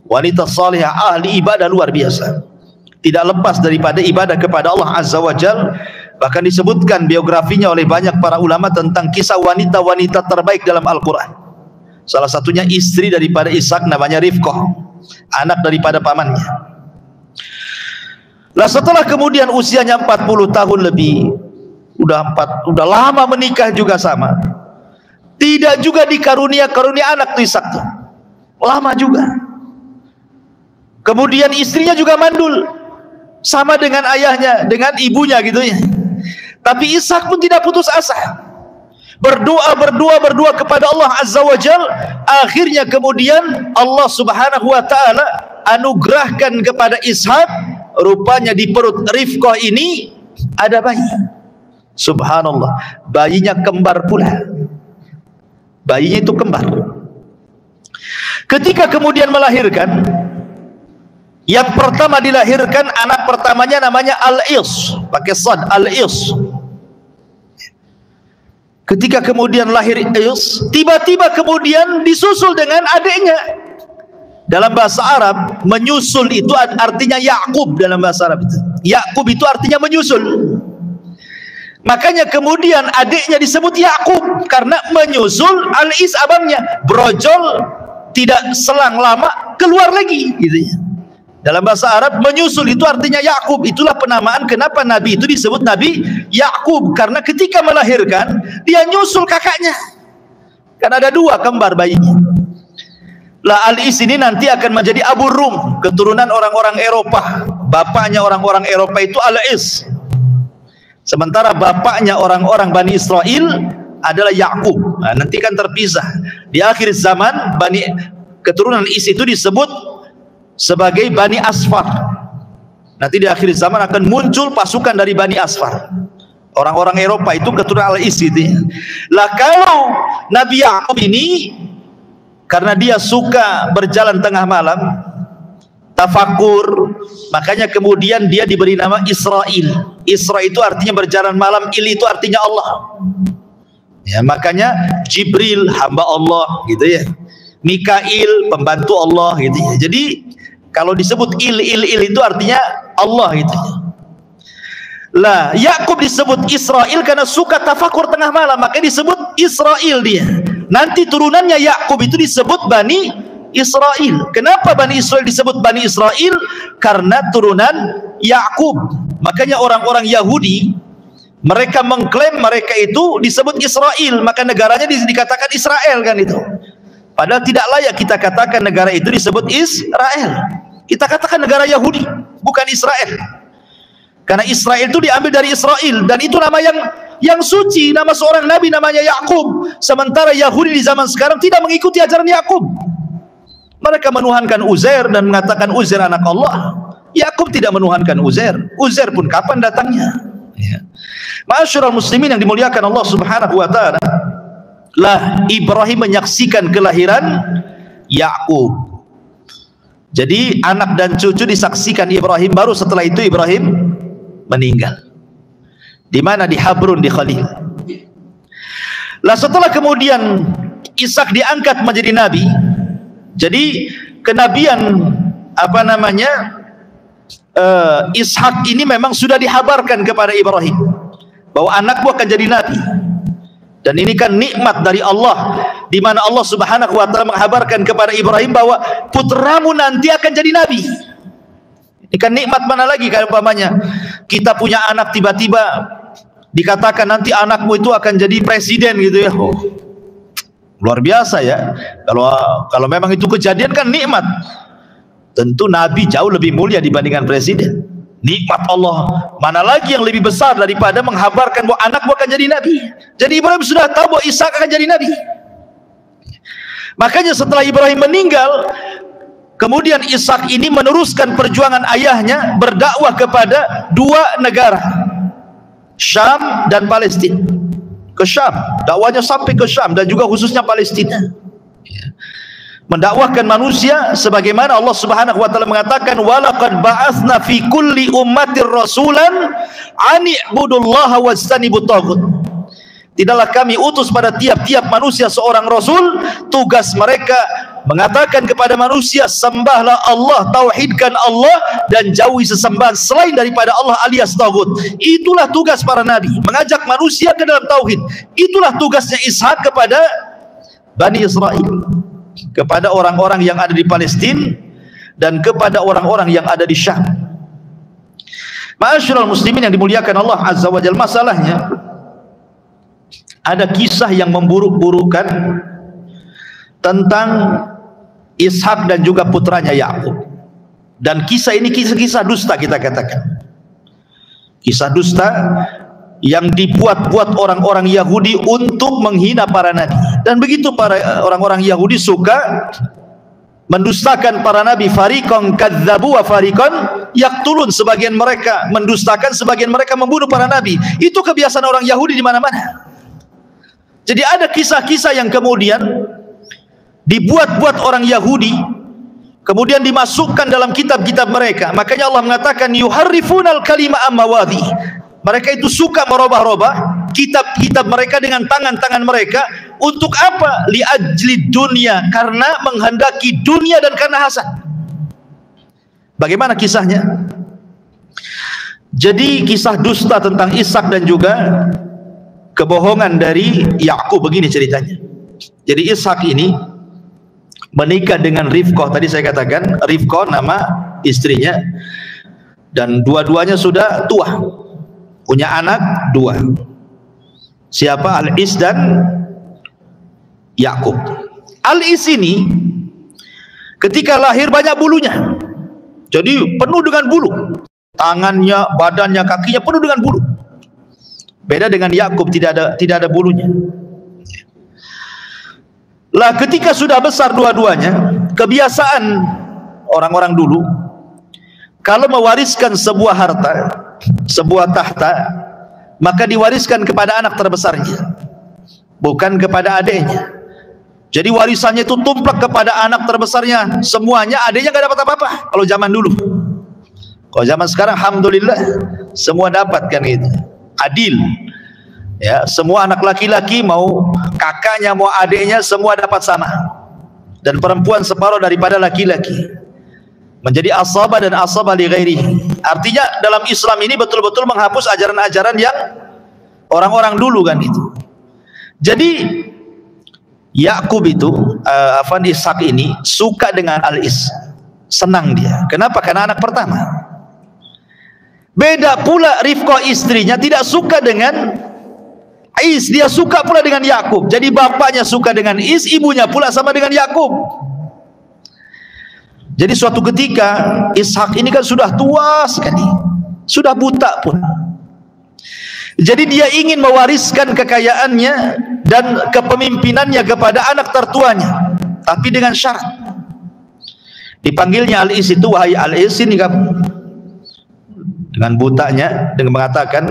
wanita saleh, ahli ibadah luar biasa, tidak lepas daripada ibadah kepada Allah Azza wa Jal. Bahkan disebutkan biografinya oleh banyak para ulama tentang kisah wanita-wanita terbaik dalam Al-Quran. Salah satunya istri daripada Ishak namanya Rifqah, anak daripada pamannya. Lah setelah kemudian usianya 40 tahun lebih, udah lama menikah juga sama, tidak juga dikarunia anak tuh Ishak tuh, lama juga. Kemudian istrinya juga mandul, sama dengan ayahnya, dengan ibunya gitu ya. Tapi Ishak pun tidak putus asa, berdoa kepada Allah Azza wa Jal. Akhirnya kemudian Allah Subhanahu wa taala anugerahkan kepada Ishak, rupanya di perut Rifqah ini ada bayi. Subhanallah, bayinya kembar pula. Bayinya itu kembar. Ketika kemudian melahirkan, yang pertama dilahirkan anak pertamanya namanya Al-Is, pakai sad, Al-Is. Ketika kemudian lahir Is, tiba-tiba kemudian disusul dengan adiknya. Dalam bahasa Arab, menyusul itu artinya Yakub dalam bahasa Arab itu. Yakub itu artinya menyusul. Makanya kemudian adiknya disebut Yakub karena menyusul Al-Is abangnya. Brojol, tidak selang lama keluar lagi gitu ya. Dalam bahasa Arab menyusul itu artinya Yakub. Itulah penamaan kenapa Nabi itu disebut Nabi Yakub, karena ketika melahirkan dia nyusul kakaknya. Kan ada dua kembar bayinya. Lah Al-Is ini nanti akan menjadi Abu Rum, keturunan orang-orang Eropa. Bapaknya orang-orang Eropa itu Al-Is. Sementara bapaknya orang-orang Bani Israel adalah Yakub. Nah, nanti kan terpisah. Di akhir zaman keturunan Is itu disebut sebagai Bani Asfar. Nanti di akhir zaman akan muncul pasukan dari Bani Asfar. Orang-orang Eropa itu keturunan Al-Is itu. Lah kalau Nabi Yakub ini karena dia suka berjalan tengah malam, tafakur, makanya kemudian dia diberi nama Israel. Isra itu artinya berjalan malam, Il itu artinya Allah. Ya, makanya Jibril hamba Allah gitu ya. Mikail pembantu Allah gitu ya. Jadi kalau disebut Il itu artinya Allah gitu ya. Lah Yakub disebut Israel karena suka tafakur tengah malam, makanya disebut Israel dia. Nanti turunannya Yakub itu disebut Bani Israel. Kenapa Bani Israel disebut Bani Israel? Karena turunan Yakub. Makanya orang-orang Yahudi mereka mengklaim mereka itu disebut Israel, maka negaranya dikatakan Israel kan itu. Padahal tidak layak kita katakan negara itu disebut Israel. Kita katakan negara Yahudi, bukan Israel. Karena Israel itu diambil dari Israel, dan itu nama yang suci, nama seorang nabi namanya Yakub. Sementara Yahudi di zaman sekarang tidak mengikuti ajaran Yakub. Mereka menuhankan Uzair dan mengatakan Uzair anak Allah. Yakub tidak menuhankan Uzair. Uzair pun kapan datangnya? Ya. Ma'asyiral muslimin yang dimuliakan Allah Subhanahu wa taala. Lah Ibrahim menyaksikan kelahiran Yakub. Jadi anak dan cucu disaksikan Ibrahim, baru setelah itu Ibrahim meninggal. Di mana? Di Habrun, di Khalil. Lah setelah kemudian Ishak diangkat menjadi nabi. Jadi kenabian Ishak ini memang sudah dihabarkan kepada Ibrahim bahwa anakmu akan jadi nabi. Dan ini kan nikmat dari Allah, di mana Allah Subhanahu wa taala menghabarkan kepada Ibrahim bahwa putramu nanti akan jadi nabi. Ini kan nikmat mana lagi kalau umpamanya kita punya anak tiba-tiba dikatakan nanti anakmu itu akan jadi presiden gitu ya. Oh, luar biasa ya. Kalau memang itu kejadian kan nikmat. Tentu nabi jauh lebih mulia dibandingkan presiden. Nikmat Allah mana lagi yang lebih besar daripada menghabarkan bahwa anakmu akan jadi nabi. Jadi Ibrahim sudah tahu bahwa Ishak akan jadi nabi. Makanya setelah Ibrahim meninggal, kemudian Ishak ini meneruskan perjuangan ayahnya berdakwah kepada dua negara, Syam dan Palestina. Ke Syam, dakwahnya sampai ke Syam dan juga khususnya Palestina. Mendakwahkan manusia sebagaimana Allah Subhanahu wa taala mengatakan, walaqad ba'atsna fi kulli ummatir rasulan an i'budullaha wajtanibut taghut. Tidaklah kami utus pada tiap-tiap manusia seorang rasul, tugas mereka mengatakan kepada manusia, sembahlah Allah, tauhidkan Allah dan jauhi sesembahan selain daripada Allah alias taghut. Itulah tugas para nabi, mengajak manusia ke dalam tauhid. Itulah tugasnya Ishak kepada Bani Israel, kepada orang-orang yang ada di Palestina dan kepada orang-orang yang ada di Syam. Ma'asyiral muslimin yang dimuliakan Allah Azza wa Jalla, masalahnya ada kisah yang memburuk-burukan tentang Ishak dan juga putranya Yakub. Dan kisah ini kisah-kisah dusta, kita katakan kisah dusta yang dibuat-buat orang-orang Yahudi untuk menghina para nabi. Dan begitu para orang-orang Yahudi suka mendustakan para nabi. Fariqan kadzabu wa fariqan yaqtulun, sebagian mereka mendustakan, sebagian mereka membunuh para nabi. Itu kebiasaan orang Yahudi di mana-mana. Jadi ada kisah-kisah yang kemudian dibuat-buat orang Yahudi, kemudian dimasukkan dalam kitab-kitab mereka. Makanya Allah mengatakan yuharrifunal kalima ammawadhi. Mereka itu suka merubah-rubah kitab-kitab mereka dengan tangan-tangan mereka. Untuk apa? Li ajli dunia, karena menghendaki dunia dan karena hasad. Bagaimana kisahnya? Jadi kisah dusta tentang Ishak dan juga kebohongan dari Yakub begini ceritanya. Jadi Ishak ini menikah dengan Rifqah. Tadi saya katakan Rifqah nama istrinya, dan dua-duanya sudah tua, punya anak dua. Siapa? Al-Is dan Yakub. Al-Is ini ketika lahir banyak bulunya, jadi penuh dengan bulu, tangannya, badannya, kakinya penuh dengan bulu. Beda dengan Yakub, tidak ada bulunya. Lah ketika sudah besar dua-duanya, kebiasaan orang-orang dulu kalau mewariskan sebuah harta, sebuah tahta, maka diwariskan kepada anak terbesarnya, bukan kepada adiknya. Jadi warisannya itu tumplak kepada anak terbesarnya semuanya, adiknya gak dapat apa-apa kalau zaman dulu. Kalau zaman sekarang alhamdulillah semua dapat kan gitu. Adil. Ya, semua anak laki-laki mau kakaknya mau adiknya semua dapat sama. Dan perempuan separuh daripada laki-laki. Menjadi asabah dan asabah li ghairihi. Artinya dalam Islam ini betul-betul menghapus ajaran-ajaran yang orang-orang dulu kan itu. Jadi Yakub itu Ishak ini suka dengan Al-Is, senang dia. Kenapa? Karena anak pertama. Beda pula Rifqah istrinya tidak suka dengan Is, dia suka pula dengan Yakub. Jadi bapaknya suka dengan Is, ibunya pula sama dengan Yakub. Jadi suatu ketika Ishak ini kan sudah tua sekali, sudah buta pun. Jadi dia ingin mewariskan kekayaannya dan kepemimpinannya kepada anak tertuanya, tapi dengan syarat. Dipanggilnya Al-Is itu, wahai Al-Is, ini kamu. Dengan butanya, dengan mengatakan,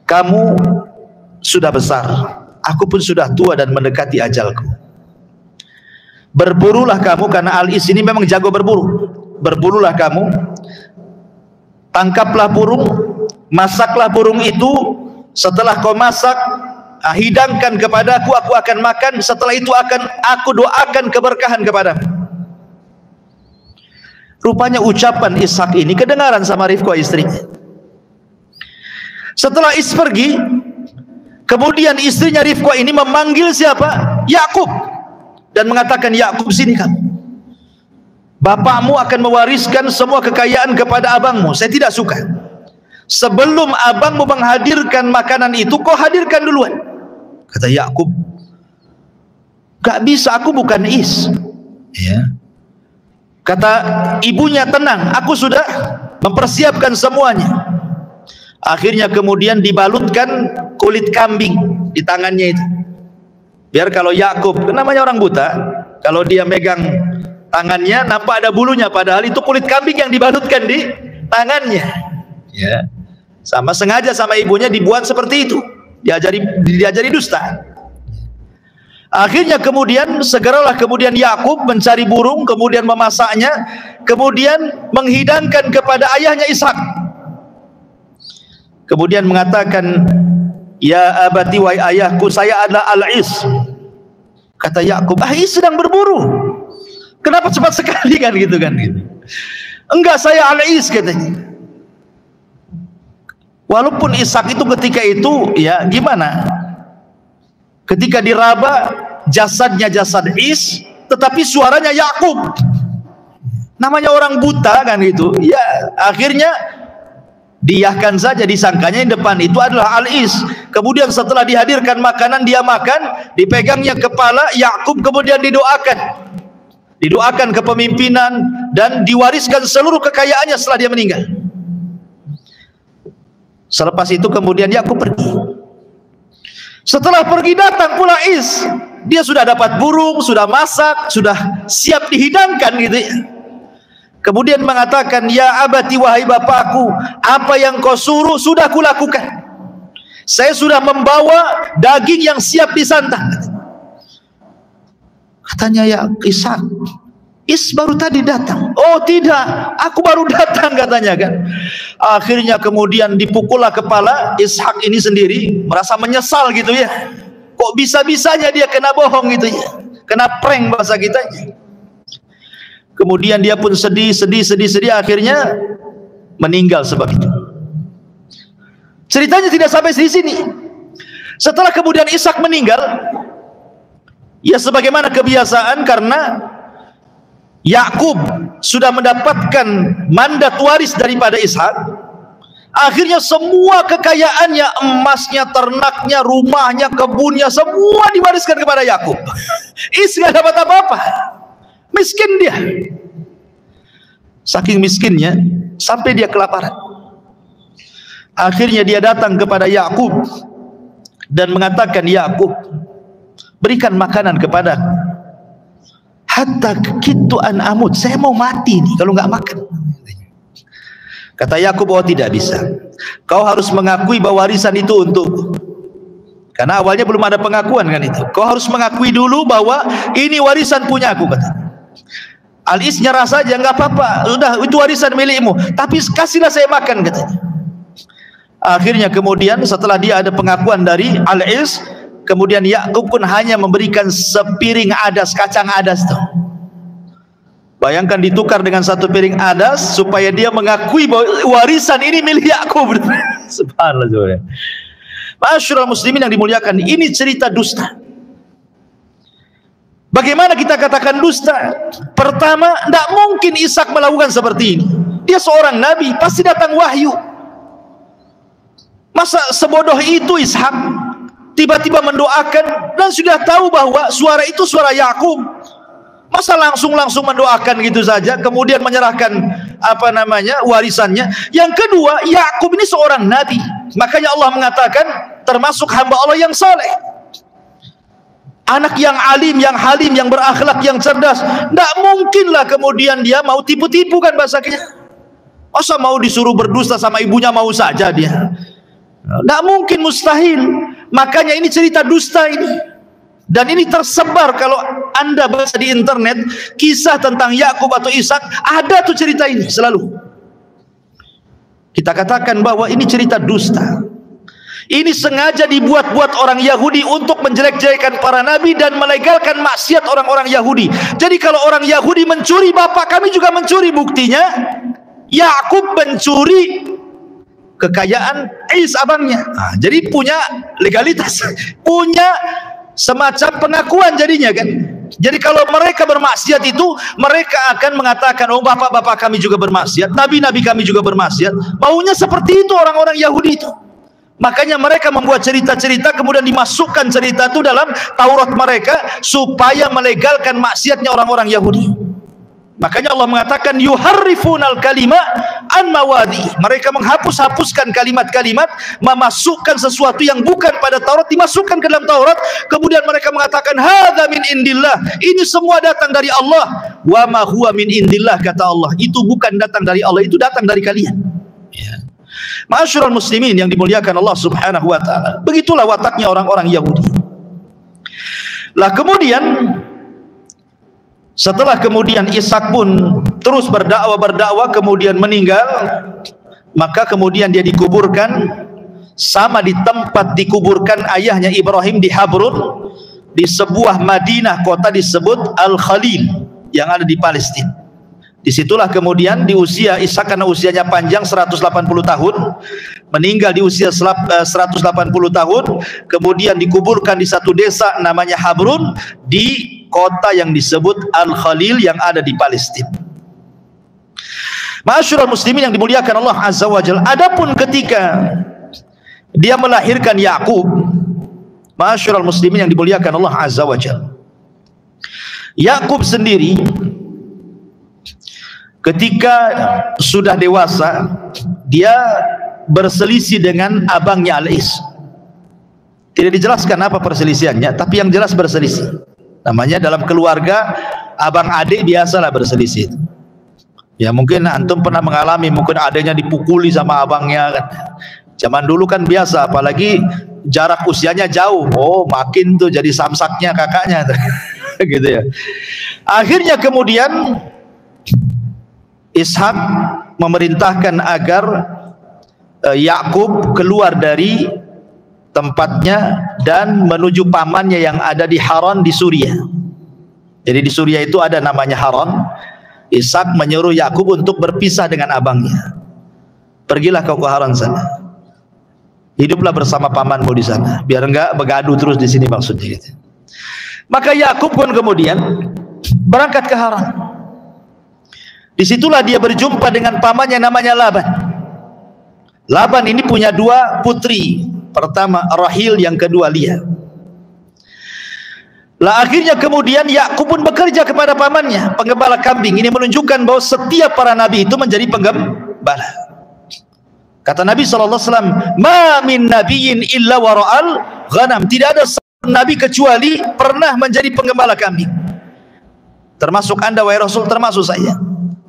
kamu sudah besar, aku pun sudah tua dan mendekati ajalku. Berburulah kamu, karena Al-Is ini memang jago berburu. Berburulah kamu, tangkaplah burung, masaklah burung itu. Setelah kau masak, hidangkan kepadaku, aku akan makan. Setelah itu akan aku doakan keberkahan kepadamu. Rupanya ucapan Ishak ini kedengaran sama Rifqah istrinya. Setelah Is pergi, kemudian istrinya Rifqah ini memanggil siapa? Yakub, dan mengatakan, Yakub, sini kamu. Bapakmu akan mewariskan semua kekayaan kepada abangmu. Saya tidak suka. Sebelum abangmu menghadirkan makanan itu, kau hadirkan duluan. Kata Yakub, gak bisa, aku bukan Is. Ya. Kata ibunya, tenang, aku sudah mempersiapkan semuanya. Akhirnya kemudian dibalutkan kulit kambing di tangannya itu. Biar kalau Yakub, namanya orang buta, kalau dia megang tangannya nampak ada bulunya, padahal itu kulit kambing yang dibalutkan di tangannya. Ya. Sama sengaja sama ibunya dibuat seperti itu. Diajari dusta. Akhirnya kemudian segeralah kemudian Yakub mencari burung, kemudian memasaknya, kemudian menghidangkan kepada ayahnya Ishak. Kemudian mengatakan, ya abati, wahai ayahku, saya adalah Al-Is. Kata Yakub, Is sedang berburu, kenapa cepat sekali kan gitu kan gitu. Enggak, saya Al-Is katanya. Walaupun Ishak itu ketika itu ya gimana, ketika diraba jasadnya jasad Is, tetapi suaranya Yakub, namanya orang buta kan gitu ya. Akhirnya diahkan saja, disangkanya yang depan itu adalah Al-Is. Kemudian setelah dihadirkan makanan, dia makan, dipegangnya kepala Yakub, kemudian didoakan kepemimpinan dan diwariskan seluruh kekayaannya setelah dia meninggal. Selepas itu kemudian Yakub pergi. Setelah pergi datang pula Is Dia sudah dapat burung, sudah masak, sudah siap dihidangkan gitu ya. Kemudian mengatakan, ya abati, wahai bapakku, apa yang kau suruh sudah kulakukan. Saya sudah membawa daging yang siap disantap. Katanya, ya Ishak, baru tadi datang. Oh tidak, aku baru datang katanya kan. Akhirnya kemudian dipukullah kepala Ishak ini sendiri, merasa menyesal gitu ya. Kok bisa-bisanya dia kena bohong gitu ya, kena prank bahasa kitanya. Kemudian dia pun sedih, akhirnya meninggal sebab itu. Ceritanya tidak sampai di sini. Setelah kemudian Ishak meninggal, ya sebagaimana kebiasaan, karena Yakub sudah mendapatkan mandat waris daripada Ishak, akhirnya semua kekayaannya, emasnya, ternaknya, rumahnya, kebunnya, semua diwariskan kepada Yakub. Ishak nggak dapat apa-apa, miskin dia. Saking miskinnya sampai dia kelaparan. Akhirnya dia datang kepada Yakub dan mengatakan, Yakub, berikan makanan kepada hatta kitu an amut, saya mau mati nih kalau nggak makan. Kata Yakub, oh tidak bisa, kau harus mengakui bahwa warisan itu untukku. Karena awalnya belum ada pengakuan kan itu. Kau harus mengakui dulu bahwa ini warisan punya aku, kata. Al-Is nyerah saja, nggak apa-apa, udah itu warisan milikmu, tapi kasihlah saya makan, katanya. Akhirnya kemudian setelah dia ada pengakuan dari Al-Is, kemudian Yakub pun hanya memberikan sepiring adas, kacang adas tuh. Bayangkan ditukar dengan satu piring adas supaya dia mengakui bahwa warisan ini milik Yakub. Subhanallah. Ma'asyiral muslimin yang dimuliakan, ini cerita dusta. Bagaimana kita katakan dusta? Pertama, tidak mungkin Ishak melakukan seperti ini. Dia seorang nabi, pasti datang wahyu. Masa sebodoh itu Ishak tiba-tiba mendoakan dan sudah tahu bahwa suara itu suara Yakub? Masa langsung mendoakan gitu saja, kemudian menyerahkan warisannya? Yang kedua, Yakub ini seorang nabi, makanya Allah mengatakan termasuk hamba Allah yang saleh, anak yang alim, yang halim, yang berakhlak, yang cerdas. Tidak mungkinlah kemudian dia mau tipu-tipu kan bahasanya. Masa mau disuruh berdusta sama ibunya mau saja dia? Tidak mungkin, mustahil. Makanya ini cerita dusta ini. Dan ini tersebar, kalau anda baca di internet kisah tentang Yakub atau Ishak, ada tuh cerita ini selalu. Kita katakan bahwa ini cerita dusta. Ini sengaja dibuat-buat orang Yahudi untuk menjelek-jelekan para nabi dan melegalkan maksiat orang-orang Yahudi. Jadi kalau orang Yahudi mencuri, bapak kami juga mencuri. Buktinya Yakub mencuri kekayaan abangnya. Nah, jadi punya legalitas, punya semacam pengakuan jadinya kan. Jadi kalau mereka bermaksiat itu, mereka akan mengatakan, oh bapak-bapak kami juga bermaksiat, nabi-nabi kami juga bermaksiat. Maunya seperti itu orang-orang Yahudi itu. Makanya mereka membuat cerita-cerita, kemudian dimasukkan cerita itu dalam Taurat mereka supaya melegalkan maksiatnya orang-orang Yahudi. Makanya Allah mengatakan yuharrifunal kalima an mawadhi. Mereka menghapus-hapuskan kalimat-kalimat, memasukkan sesuatu yang bukan pada Taurat dimasukkan ke dalam Taurat. Kemudian mereka mengatakan hadza min indillah. Ini semua datang dari Allah. Wa ma huwa min indillah, kata Allah. Itu bukan datang dari Allah, itu datang dari kalian. Ya. Ma'asyiral muslimin yang dimuliakan Allah Subhanahu wa taala. Begitulah wataknya orang-orang Yahudi. Lah kemudian setelah kemudian Ishak pun terus berdakwah, kemudian meninggal, maka kemudian dia dikuburkan sama di tempat dikuburkan ayahnya Ibrahim di Habrun, di sebuah Madinah, kota disebut Al-Khalil yang ada di Palestina. Disitulah kemudian di usia Ishak, karena usianya panjang 180 tahun, meninggal di usia 180 tahun, kemudian dikuburkan di satu desa namanya Habrun di kota yang disebut Al-Khalil yang ada di Palestina. Ma'asyiral muslimin yang dimuliakan Allah Azza wa Jalla. Adapun ketika dia melahirkan Yakub, ma'asyiral muslimin yang dimuliakan Allah Azza wa Jalla, Yakub sendiri ketika sudah dewasa, dia berselisih dengan abangnya Al-Is. Tidak dijelaskan apa perselisihannya, tapi yang jelas berselisih. Namanya dalam keluarga abang adik biasalah berselisih. Ya mungkin antum pernah mengalami, mungkin adiknya dipukuli sama abangnya kan. Zaman dulu kan biasa, apalagi jarak usianya jauh. Oh, makin tuh jadi samsaknya kakaknya gitu ya. Akhirnya kemudian Ishak memerintahkan agar Yakub keluar dari tempatnya dan menuju pamannya yang ada di Haran di Suriah. Jadi di Suriah itu ada namanya Haran. Ishak menyuruh Yakub untuk berpisah dengan abangnya. Pergilah kau ke Haran sana. Hiduplah bersama pamanmu di sana, biar enggak begaduh terus di sini maksudnya gitu. Maka Yakub pun kemudian berangkat ke Haran. Disitulah dia berjumpa dengan pamannya namanya Laban. Laban ini punya dua putri. Pertama Rahil, yang kedua Lia. Lah akhirnya kemudian Yakub pun bekerja kepada pamannya, penggembala kambing. Ini menunjukkan bahwa setiap para nabi itu menjadi penggembala. Kata Nabi SAW, "Ma min nabiyyin illa wara'al ghanam." Tidak ada nabi kecuali pernah menjadi penggembala kambing. Termasuk anda wahai Rasul, termasuk saya.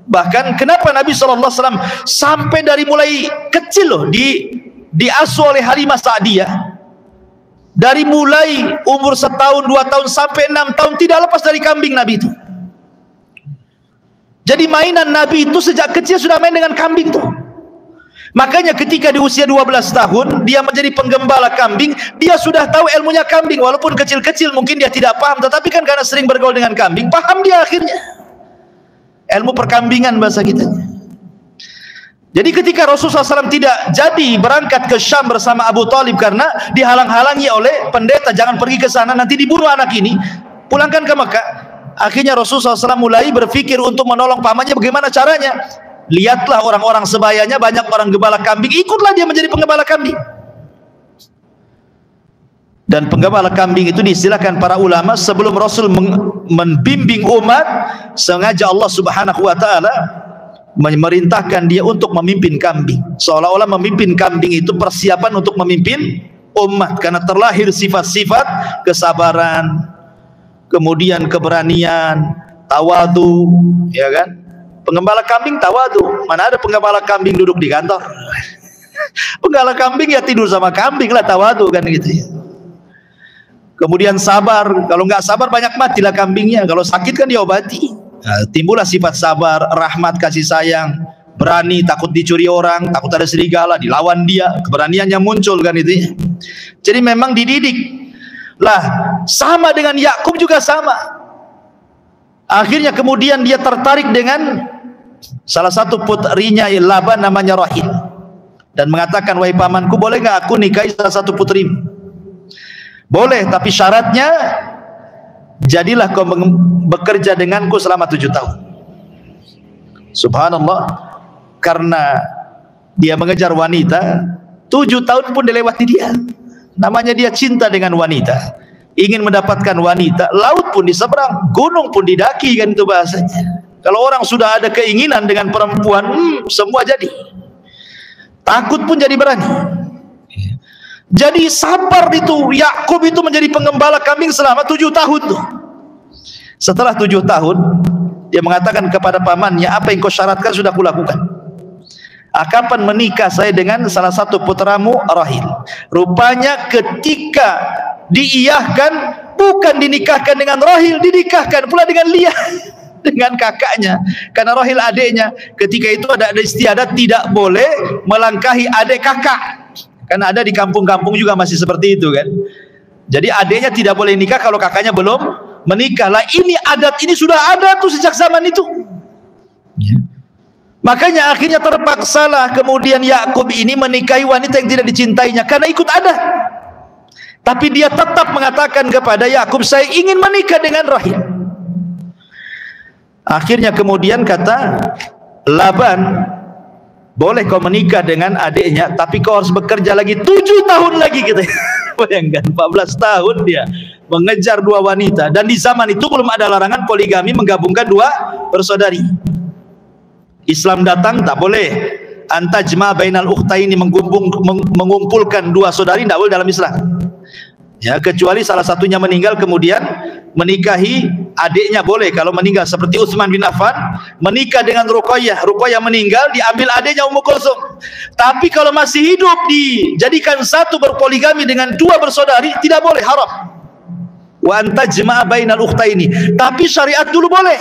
Bahkan kenapa Nabi SAW sampai dari mulai kecil loh diasuh oleh Halimah Sa'diyah. Dari mulai umur 1 tahun, 2 tahun sampai 6 tahun tidak lepas dari kambing Nabi itu. Jadi mainan Nabi itu sejak kecil sudah main dengan kambing tuh. Makanya ketika di usia 12 tahun dia menjadi penggembala kambing, dia sudah tahu ilmunya kambing. Walaupun kecil-kecil mungkin dia tidak paham, tetapi kan karena sering bergaul dengan kambing, paham dia akhirnya. Ilmu perkambingan bahasa kita. Jadi ketika Rasulullah SAW tidak jadi berangkat ke Syam bersama Abu Talib karena dihalang-halangi oleh pendeta, jangan pergi ke sana nanti dibunuh anak ini, pulangkan ke Mekah. Akhirnya Rasulullah SAW mulai berpikir untuk menolong pamannya. Bagaimana caranya? Lihatlah orang-orang sebayanya, banyak orang gembala kambing, ikutlah dia menjadi penggembala kambing. Dan penggembala kambing itu diistilahkan para ulama sebelum Rasul membimbing umat, sengaja Allah Subhanahu wa taala memerintahkan dia untuk memimpin kambing, seolah-olah memimpin kambing itu persiapan untuk memimpin umat, karena terlahir sifat-sifat kesabaran, kemudian keberanian, tawadu, ya kan? Penggembala kambing tawadu. Mana ada penggembala kambing duduk di kantor? Penggembala kambing ya tidur sama kambing lah, tawadu kan gitu ya. Kemudian sabar, kalau nggak sabar banyak matilah kambingnya, kalau sakit kan diobati. Nah, timbullah sifat sabar, rahmat, kasih sayang, berani, takut dicuri orang, takut ada serigala, dilawan dia, keberaniannya muncul kan itu. Jadi memang dididik. Lah, sama dengan Yakub juga sama. Akhirnya kemudian dia tertarik dengan salah satu putrinya Laban namanya Rahil, dan mengatakan, "Wahai pamanku, boleh nggak aku nikahi salah satu putrimu?" "Boleh, tapi syaratnya jadilah kau bekerja denganku selama 7 tahun. Subhanallah, karena dia mengejar wanita, 7 tahun pun dilewati dia. Namanya dia cinta dengan wanita, ingin mendapatkan wanita, laut pun diseberang, gunung pun didaki, kan itu bahasanya. Kalau orang sudah ada keinginan dengan perempuan, semua jadi. Takut pun jadi berani. Jadi sabar itu, Yakub itu menjadi penggembala kambing selama 7 tahun tuh. Setelah 7 tahun, dia mengatakan kepada pamannya, "Apa yang kau syaratkan sudah kulakukan. Kapan menikah saya dengan salah satu putramu Rahil?" Rupanya ketika diiyahkan, bukan dinikahkan dengan Rahil, dinikahkan pula dengan Lia, dengan kakaknya. Karena Rahil adiknya, ketika itu ada istiadat tidak boleh melangkahi adik kakak. Karena ada di kampung-kampung juga masih seperti itu kan. Jadi adiknya tidak boleh nikah kalau kakaknya belum menikah. Lah ini adat ini sudah ada tuh sejak zaman itu. Ya. Makanya akhirnya terpaksalah kemudian Yakub ini menikahi wanita yang tidak dicintainya karena ikut adat. Tapi dia tetap mengatakan kepada Yakub, "Saya ingin menikah dengan Rahil." Akhirnya kemudian kata Laban, "Boleh kau menikah dengan adiknya, tapi kau harus bekerja lagi 7 tahun lagi," gitu. Bayangkan 14 tahun dia mengejar 2 wanita, dan di zaman itu belum ada larangan poligami, menggabungkan 2 bersaudari. Islam datang tak boleh antajma bainal ukhtaini, mengumpulkan 2 saudari, tidak boleh dalam Islam. Ya, kecuali salah satunya meninggal kemudian menikahi adiknya boleh. Kalau meninggal seperti Utsman bin Affan menikah dengan Ruqayyah, Ruqayyah meninggal diambil adiknya Ummu Kulsum. Tapi kalau masih hidup dijadikan satu berpoligami dengan dua bersaudari tidak boleh, haram. Wa antajma'a bainal ukhtaini. Tapi syariat dulu boleh.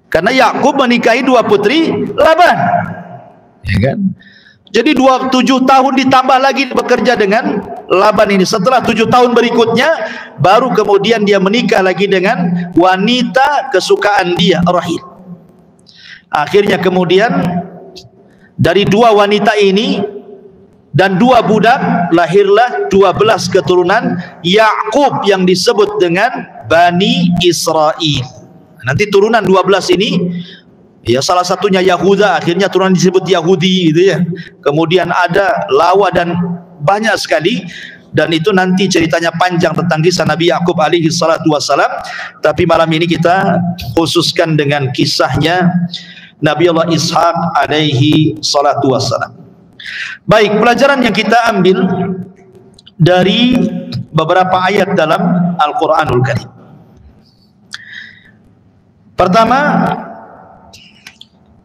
Karena Yakub menikahi dua putri Laban. Ya kan? Jadi 27 tahun ditambah lagi bekerja dengan Laban ini. Setelah 7 tahun berikutnya baru kemudian dia menikah lagi dengan wanita kesukaan dia, Rahil. Akhirnya kemudian dari dua wanita ini dan dua budak lahirlah 12 keturunan Yakub yang disebut dengan Bani Israil. Nanti turunan 12 ini ya salah satunya Yahuda, akhirnya turunan disebut Yahudi gitu ya. Kemudian ada Lawa dan banyak sekali, dan itu nanti ceritanya panjang tentang kisah Nabi Yakub alaihi salatu wassalam. Tapi malam ini kita khususkan dengan kisahnya Nabi Allah Ishaq alaihi salatu wassalam. Baik, pelajaran yang kita ambil dari beberapa ayat dalam Al-Quranul Karim. Pertama,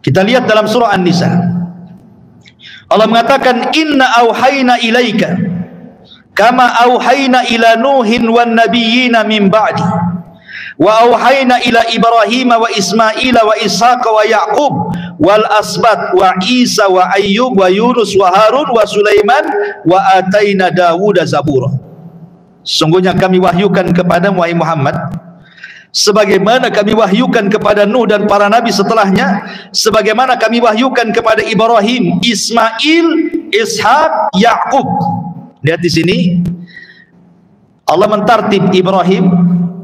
kita lihat dalam surah An-Nisa. Allah mengatakan, inna auhayna ilaika kama auhayna ila Nuhin wan nabiyina min ba'di wa auhayna ila Ibrahim wa Ismaila wa Ishaq wa Yaqub wal asbat wa Isa wa Ayyub wa Yunus wa Harun wa Sulaiman wa ataina Dawuda zabura. Sungguhnya kami wahyukan kepadamu wahai Muhammad sebagaimana kami wahyukan kepada Nuh dan para nabi setelahnya, sebagaimana kami wahyukan kepada Ibrahim, Ismail, Ishaq, Yaqub. Lihat di sini Allah mentartib Ibrahim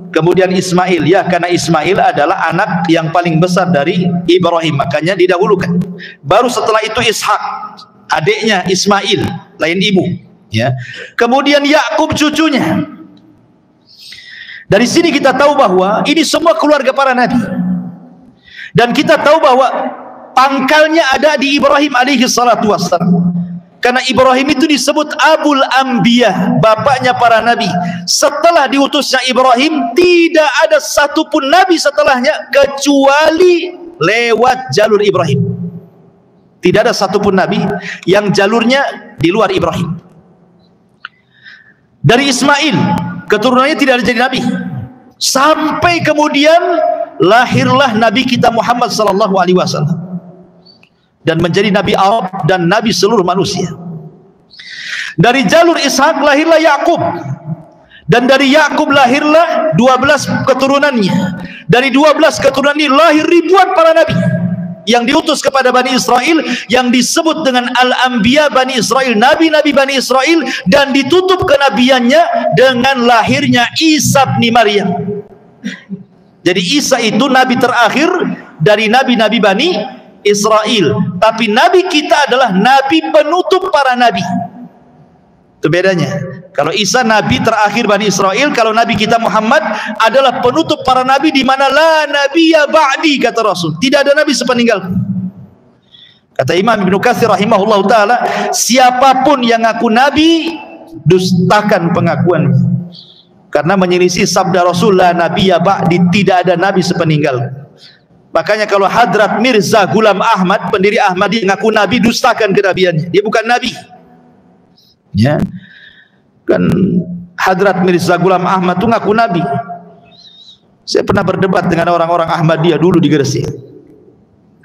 kemudian Ismail, ya, karena Ismail adalah anak yang paling besar dari Ibrahim, makanya didahulukan. Baru setelah itu Ishaq, adiknya Ismail, lain ibu, ya. Kemudian Yaqub cucunya. Dari sini kita tahu bahwa ini semua keluarga para nabi. Dan kita tahu bahwa pangkalnya ada di Ibrahim alaihi salatu wassalam. Karena Ibrahim itu disebut Abul Anbiya, bapaknya para nabi. Setelah diutusnya Ibrahim, tidak ada satupun nabi setelahnya kecuali lewat jalur Ibrahim. Tidak ada satupun nabi yang jalurnya di luar Ibrahim. Dari Ismail keturunannya tidak ada jadi nabi, sampai kemudian lahirlah Nabi kita Muhammad sallallahu alaihi wasallam dan menjadi nabi Arab dan nabi seluruh manusia. Dari jalur Ishaq lahirlah Yakub, dan dari Yakub lahirlah 12 keturunannya. Dari 12 keturunan ini lahir ribuan para nabi yang diutus kepada Bani Israel, yang disebut dengan Al-Anbiya Bani Israel, nabi-nabi Bani Israel, dan ditutup kenabiannya dengan lahirnya Isa bin Maryam. Jadi Isa itu nabi terakhir dari nabi-nabi Bani Israel, tapi nabi kita adalah nabi penutup para nabi. Itu bedanya. Kalau Isa nabi terakhir Bani Israel, kalau nabi kita Muhammad adalah penutup para nabi, di mana la nabiyya ba'di, kata Rasul. Tidak ada nabi sepeninggalku. Kata Imam Ibnu Katsir rahimahullah taala, siapapun yang ngaku nabi, dustakan pengakuannya. Karena menyelisih sabda Rasul, la nabiyya ba'di, tidak ada nabi sepeninggalku. Makanya kalau Hadrat Mirza Ghulam Ahmad, pendiri Ahmadi, ngaku nabi, dustakan kenabiannya. Dia bukan nabi. Ya, kan Hadrat Mirza Ghulam Ahmad itu ngaku nabi. Saya pernah berdebat dengan orang-orang Ahmadiyah dulu di Gresik.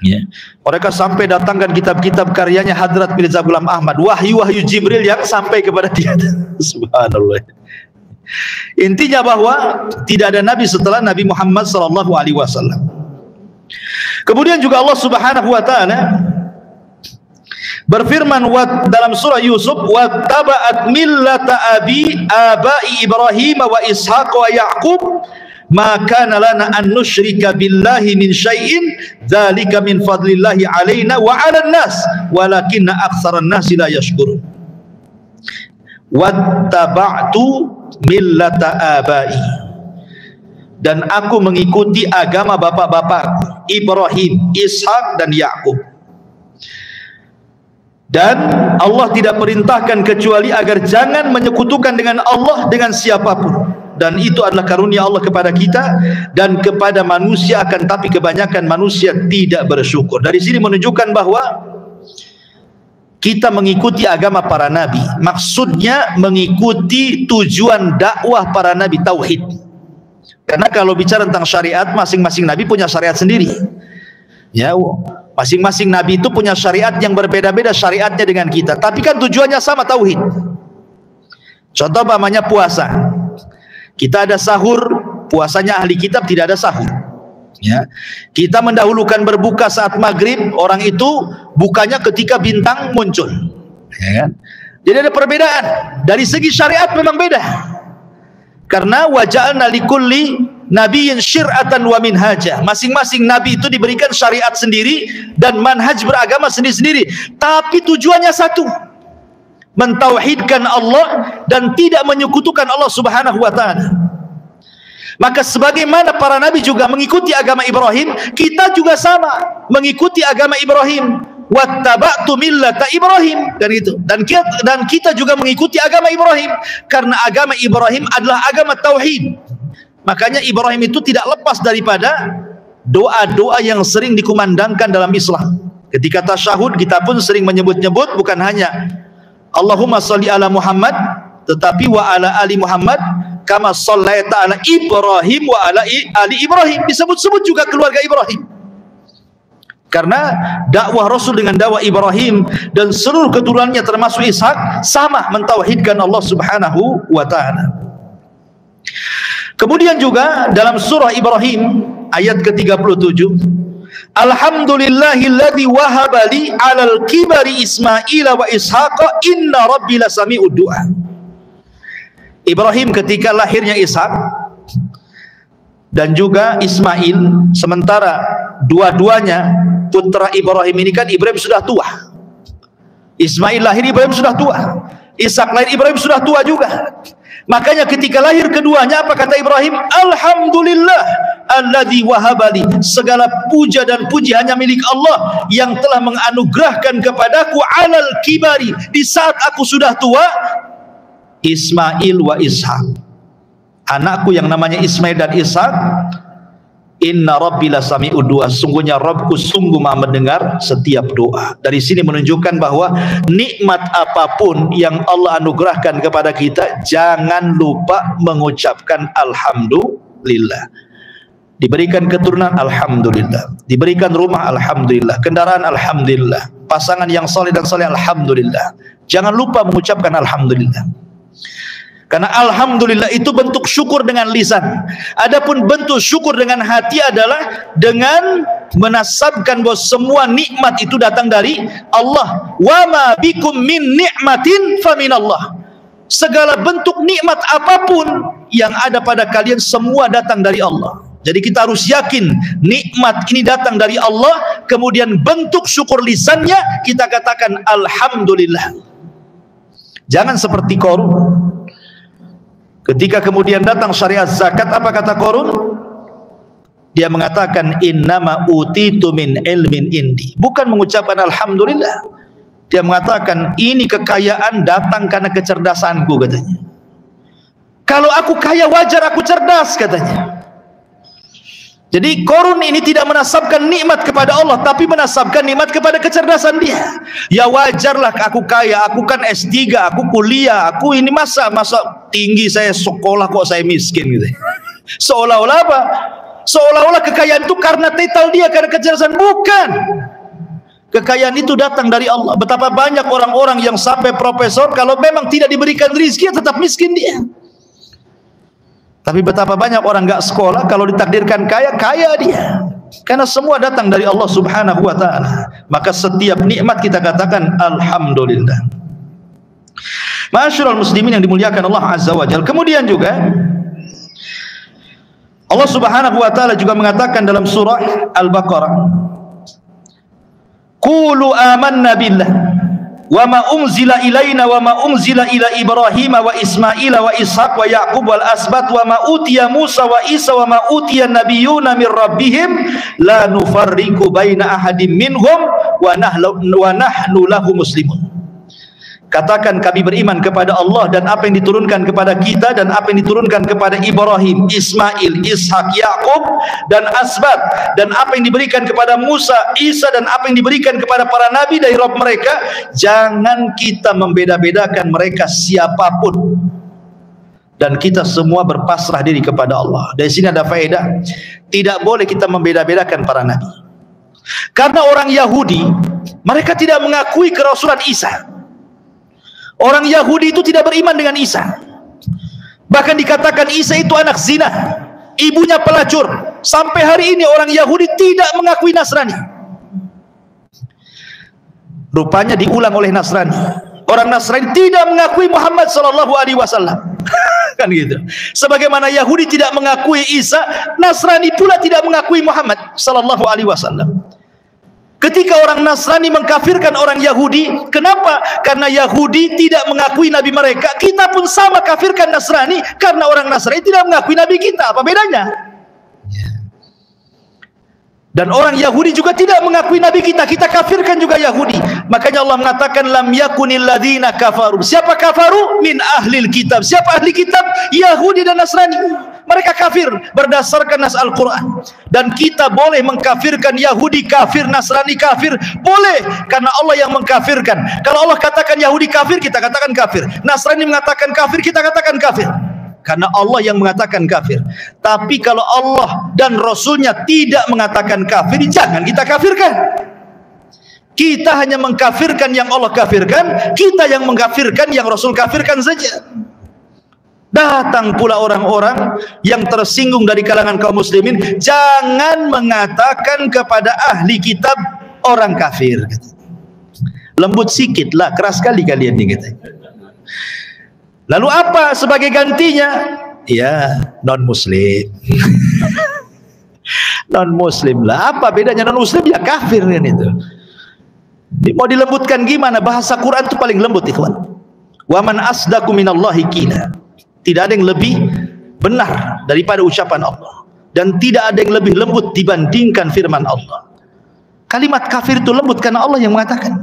Ya, mereka sampai datangkan kitab-kitab karyanya Hadrat Mirza Ghulam Ahmad, wahyu-wahyu Jibril yang sampai kepada dia. Subhanallah. Intinya bahwa tidak ada nabi setelah Nabi Muhammad sallallahu alaihi wasallam. Kemudian juga Allah Subhanahu wa taala berfirman dalam surah Yusuf, wattaba'at millata abai Ibrahim wa Ishaq wa Yaqub ma kana lana an nusyrika billahi min syai'in dzalika min fadlillahi alaina wa 'alan nas walakinna aktsaran nasi la yashkurun. Wattaba'tu millata abai, dan aku mengikuti agama bapak-bapak Ibrahim, Ishak dan Yakub. Dan Allah tidak perintahkan kecuali agar jangan menyekutukan dengan Allah dengan siapapun. Dan itu adalah karunia Allah kepada kita dan kepada manusia, akan tapi kebanyakan manusia tidak bersyukur. Dari sini menunjukkan bahwa kita mengikuti agama para nabi, maksudnya mengikuti tujuan dakwah para nabi, tauhid. Karena kalau bicara tentang syariat, masing-masing nabi punya syariat sendiri. Ya, masing-masing nabi itu punya syariat yang berbeda-beda syariatnya dengan kita, tapi kan tujuannya sama, tauhid. Contoh umpamanya puasa. Kita ada sahur, puasanya ahli kitab tidak ada sahur. Ya. Kita mendahulukan berbuka saat maghrib, orang itu bukanya ketika bintang muncul. Ya kan? Jadi ada perbedaan. Dari segi syariat memang beda. Karena waja'alna likulli nabiyyin syir'atan wa minhaja. Masing-masing nabi itu diberikan syariat sendiri dan manhaj beragama sendiri-sendiri. Tapi tujuannya satu. Mentauhidkan Allah dan tidak menyekutukan Allah Subhanahu wa ta'ala. Maka sebagaimana para nabi juga mengikuti agama Ibrahim, kita juga sama mengikuti agama Ibrahim. Wattaba'tu millata Ibrahim, dan kita juga mengikuti agama Ibrahim karena agama Ibrahim adalah agama tauhid. Makanya Ibrahim itu tidak lepas daripada doa-doa yang sering dikumandangkan dalam Islam. Ketika tasyahud kita pun sering menyebut-nyebut bukan hanya Allahumma sholli ala Muhammad, tetapi wa ala ali Muhammad kama shallaita ala Ibrahim wa ala ali Ibrahim. Disebut-sebut juga keluarga Ibrahim. Karena dakwah Rasul dengan dakwah Ibrahim dan seluruh keturunannya termasuk Ishak sama mentauhidkan Allah Subhanahu wa ta'ala. Kemudian juga dalam surah Ibrahim ayat ke-37, Alhamdulillahilladzi wahaba li 'alal kibari Ismaila wa Ishaqa inna rabbi lasami'ud du'a. Ibrahim ketika lahirnya Ishak dan juga Ismail, sementara dua-duanya putra Ibrahim ini kan Ibrahim sudah tua. Ismail lahir Ibrahim sudah tua. Ishak lahir Ibrahim sudah tua juga. Makanya ketika lahir keduanya apa kata Ibrahim? Alhamdulillah alladzi wahabali. Segala puja dan puji hanya milik Allah yang telah menganugerahkan kepadaku alal kibari, di saat aku sudah tua, Ismail wa Ishak. Anakku yang namanya Ismail dan Ishak. Inna rabbi lasami'ud du'a. Sungguhnya Rabbku sungguh maha mendengar setiap doa. Dari sini menunjukkan bahwa nikmat apapun yang Allah anugerahkan kepada kita, jangan lupa mengucapkan alhamdulillah. Diberikan keturunan, alhamdulillah. Diberikan rumah, alhamdulillah. Kendaraan, alhamdulillah. Pasangan yang saleh dan saleh, alhamdulillah. Jangan lupa mengucapkan alhamdulillah. Karena alhamdulillah itu bentuk syukur dengan lisan. Adapun bentuk syukur dengan hati adalah dengan menasabkan bahwa semua nikmat itu datang dari Allah. Wa ma bikum min ni'matin faminallah. Segala bentuk nikmat apapun yang ada pada kalian semua datang dari Allah. Jadi kita harus yakin nikmat ini datang dari Allah. Kemudian bentuk syukur lisannya kita katakan alhamdulillah. Jangan seperti Qarun. Ketika kemudian datang syariat zakat, apa kata Qarun? Dia mengatakan innama utitu min ilmin indi. Bukan mengucapkan alhamdulillah. Dia mengatakan ini kekayaan datang karena kecerdasanku, katanya. Kalau aku kaya wajar aku cerdas, katanya. Jadi Qarun ini tidak menasabkan nikmat kepada Allah, tapi menasabkan nikmat kepada kecerdasan dia. Ya wajarlah aku kaya, aku kan S3, aku kuliah, aku ini masa tinggi saya sekolah kok saya miskin gitu. Seolah-olah apa? Seolah-olah kekayaan itu karena titel dia, karena kecerdasan. Bukan. Kekayaan itu datang dari Allah. Betapa banyak orang-orang yang sampai profesor, kalau memang tidak diberikan rezeki tetap miskin dia. Tapi betapa banyak orang enggak sekolah, kalau ditakdirkan kaya, kaya dia. Karena semua datang dari Allah Subhanahu wa ta'ala. Maka setiap nikmat kita katakan alhamdulillah. Ma'asyiral muslimin yang dimuliakan Allah Azza wa Jalla. Kemudian juga Allah Subhanahu wa ta'ala juga mengatakan dalam surah Al-Baqarah, Qulu amanna billah wa ma unzila ilaina wa ma unzila ila Ibrahim wa Ismaila wa Ishaq wa Yaqub wal asbat wa ma utiya Musa wa Isa wa ma utiya nabiyyuna min rabbihim la nufarriqu baina ahadin minhum wa nahnu lahu muslimun. Katakan kami beriman kepada Allah dan apa yang diturunkan kepada kita dan apa yang diturunkan kepada Ibrahim, Ismail, Ishak, Yakub dan Asbat, dan apa yang diberikan kepada Musa, Isa, dan apa yang diberikan kepada para nabi dari Rabb mereka. Jangan kita membeda-bedakan mereka siapapun, dan kita semua berpasrah diri kepada Allah. Dari sini ada faedah, tidak boleh kita membeda-bedakan para nabi, karena orang Yahudi mereka tidak mengakui kerasulan Isa. Orang Yahudi itu tidak beriman dengan Isa. Bahkan dikatakan Isa itu anak zina, ibunya pelacur. Sampai hari ini orang Yahudi tidak mengakui Nasrani. Rupanya diulang oleh Nasrani. Orang Nasrani tidak mengakui Muhammad sallallahu alaihi wasallam. Kan gitu. Sebagaimana Yahudi tidak mengakui Isa, Nasrani pula tidak mengakui Muhammad sallallahu alaihi wasallam. Ketika orang Nasrani mengkafirkan orang Yahudi, kenapa? Karena Yahudi tidak mengakui Nabi mereka. Kita pun sama kafirkan Nasrani, karena orang Nasrani tidak mengakui Nabi kita. Apa bedanya? Dan orang Yahudi juga tidak mengakui Nabi kita. Kita kafirkan juga Yahudi. Makanya Allah mengatakan lam yakunil ladzina kafaru. Siapa kafaru? Min ahlil kitab. Siapa ahli kitab? Yahudi dan Nasrani. Mereka kafir berdasarkan nas Al-Quran. Dan kita boleh mengkafirkan Yahudi kafir, Nasrani kafir, boleh, karena Allah yang mengkafirkan. Kalau Allah katakan Yahudi kafir, kita katakan kafir. Nasrani mengatakan kafir, kita katakan kafir, karena Allah yang mengatakan kafir. Tapi kalau Allah dan Rasulnya tidak mengatakan kafir, jangan kita kafirkan. Kita hanya mengkafirkan yang Allah kafirkan, kita yang mengkafirkan yang Rasul kafirkan saja. Datang pula orang-orang yang tersinggung dari kalangan kaum muslimin, jangan mengatakan kepada ahli kitab orang kafir. Lembut sikit lah, keras sekali kalian nih. Lalu apa sebagai gantinya? Ya, non muslim. Non muslim lah. Apa bedanya non muslim? Ya kafir kan itu. Mau dilembutkan gimana? Bahasa Quran itu paling lembut, ikhwan. Wa man asdaqu minallahi qila. Tidak ada yang lebih benar daripada ucapan Allah, dan tidak ada yang lebih lembut dibandingkan firman Allah. Kalimat kafir itu lembut karena Allah yang mengatakan.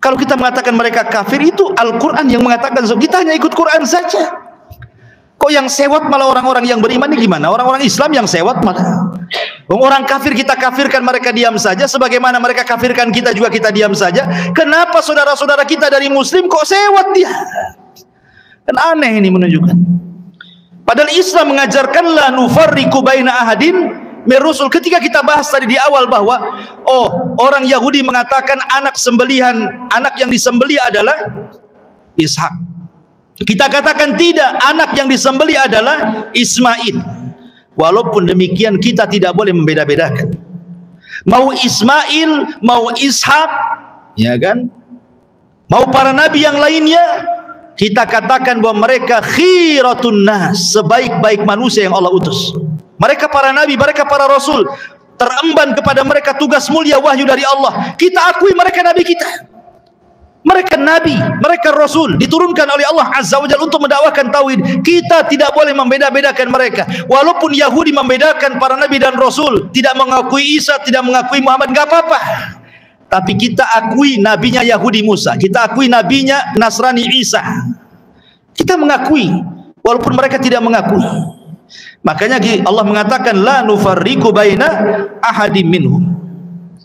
Kalau kita mengatakan mereka kafir, itu Al-Quran yang mengatakan. Kita hanya ikut Quran saja. Kok yang sewot malah orang-orang yang beriman ini gimana? Orang-orang Islam yang sewot malah. Orang kafir kita kafirkan, mereka diam saja. Sebagaimana mereka kafirkan kita juga kita diam saja. Kenapa saudara-saudara kita dari muslim kok sewot dia? Kan aneh ini menunjukkan. Padahal Islam mengajarkan la nufarriqu baina ahadin min rusul. Ketika kita bahas tadi di awal bahwa orang Yahudi mengatakan anak yang disembelih adalah Ishak. Kita katakan tidak, anak yang disembelih adalah Ismail. Walaupun demikian kita tidak boleh membeda-bedakan. Mau Ismail, mau Ishak, ya kan? Mau para nabi yang lainnya, kita katakan bahwa mereka khiratun nas, sebaik-baik manusia yang Allah utus. Mereka para nabi, mereka para rasul, teremban kepada mereka tugas mulia wahyu dari Allah. Kita akui mereka nabi kita. Mereka nabi, mereka rasul, diturunkan oleh Allah Azza wa Jalla untuk mendakwakan tauhid. Kita tidak boleh membeda-bedakan mereka. Walaupun Yahudi membedakan para nabi dan rasul, tidak mengakui Isa, tidak mengakui Muhammad, enggak apa-apa. Tapi kita akui nabinya Yahudi Musa, kita akui nabinya Nasrani Isa. Kita mengakui walaupun mereka tidak mengakui. Makanya Allah mengatakan la nufarriqu baina ahadim minhum.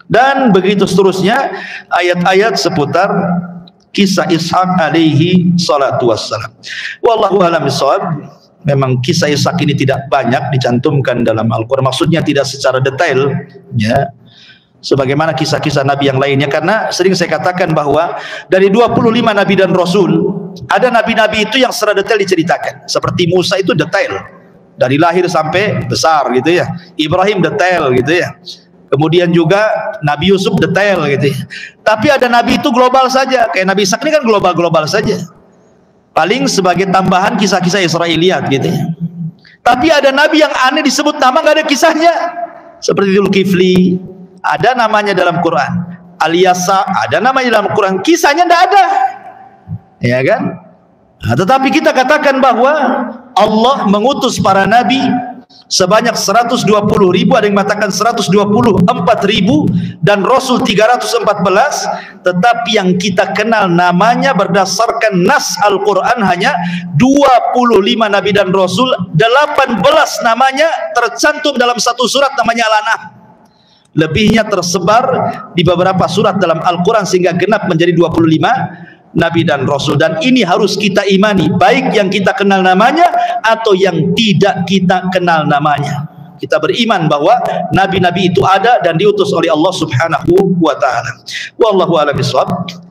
Dan begitu seterusnya ayat-ayat seputar kisah Ishak alaihi salatu wassalam. Wallahu a'lam bishawab. Memang kisah Ishak ini tidak banyak dicantumkan dalam Al-Quran. Maksudnya tidak secara detail, ya, sebagaimana kisah-kisah Nabi yang lainnya. Karena sering saya katakan bahwa dari 25 Nabi dan Rasul, ada Nabi-Nabi itu yang secara detail diceritakan. Seperti Musa itu detail, dari lahir sampai besar gitu ya. Ibrahim detail gitu ya. Kemudian juga Nabi Yusuf detail gitu ya. Tapi ada Nabi itu global saja. Kayak Nabi Ishak ini kan global-global saja. Paling sebagai tambahan kisah-kisah Israiliyat gitu ya. Tapi ada Nabi yang aneh disebut nama nggak ada kisahnya. Seperti Dzulkifli, ada namanya dalam Quran. Al-Yasa, ada namanya dalam Quran. Kisahnya tidak ada. Ya kan? Nah, tetapi kita katakan bahwa Allah mengutus para Nabi sebanyak 120.000, ada yang mengatakan 124.000, dan Rasul 314. Tetapi yang kita kenal namanya berdasarkan nas Al-Quran hanya 25 Nabi dan Rasul. 18 namanya tercantum dalam satu surat namanya Al-An'am. Lebihnya tersebar di beberapa surat dalam Al-Quran sehingga genap menjadi 25 Nabi dan Rasul. Dan ini harus kita imani, baik yang kita kenal namanya atau yang tidak kita kenal namanya. Kita beriman bahwa nabi-nabi itu ada dan diutus oleh Allah Subhanahu wa ta'ala. Wallahu a'lam bishawab.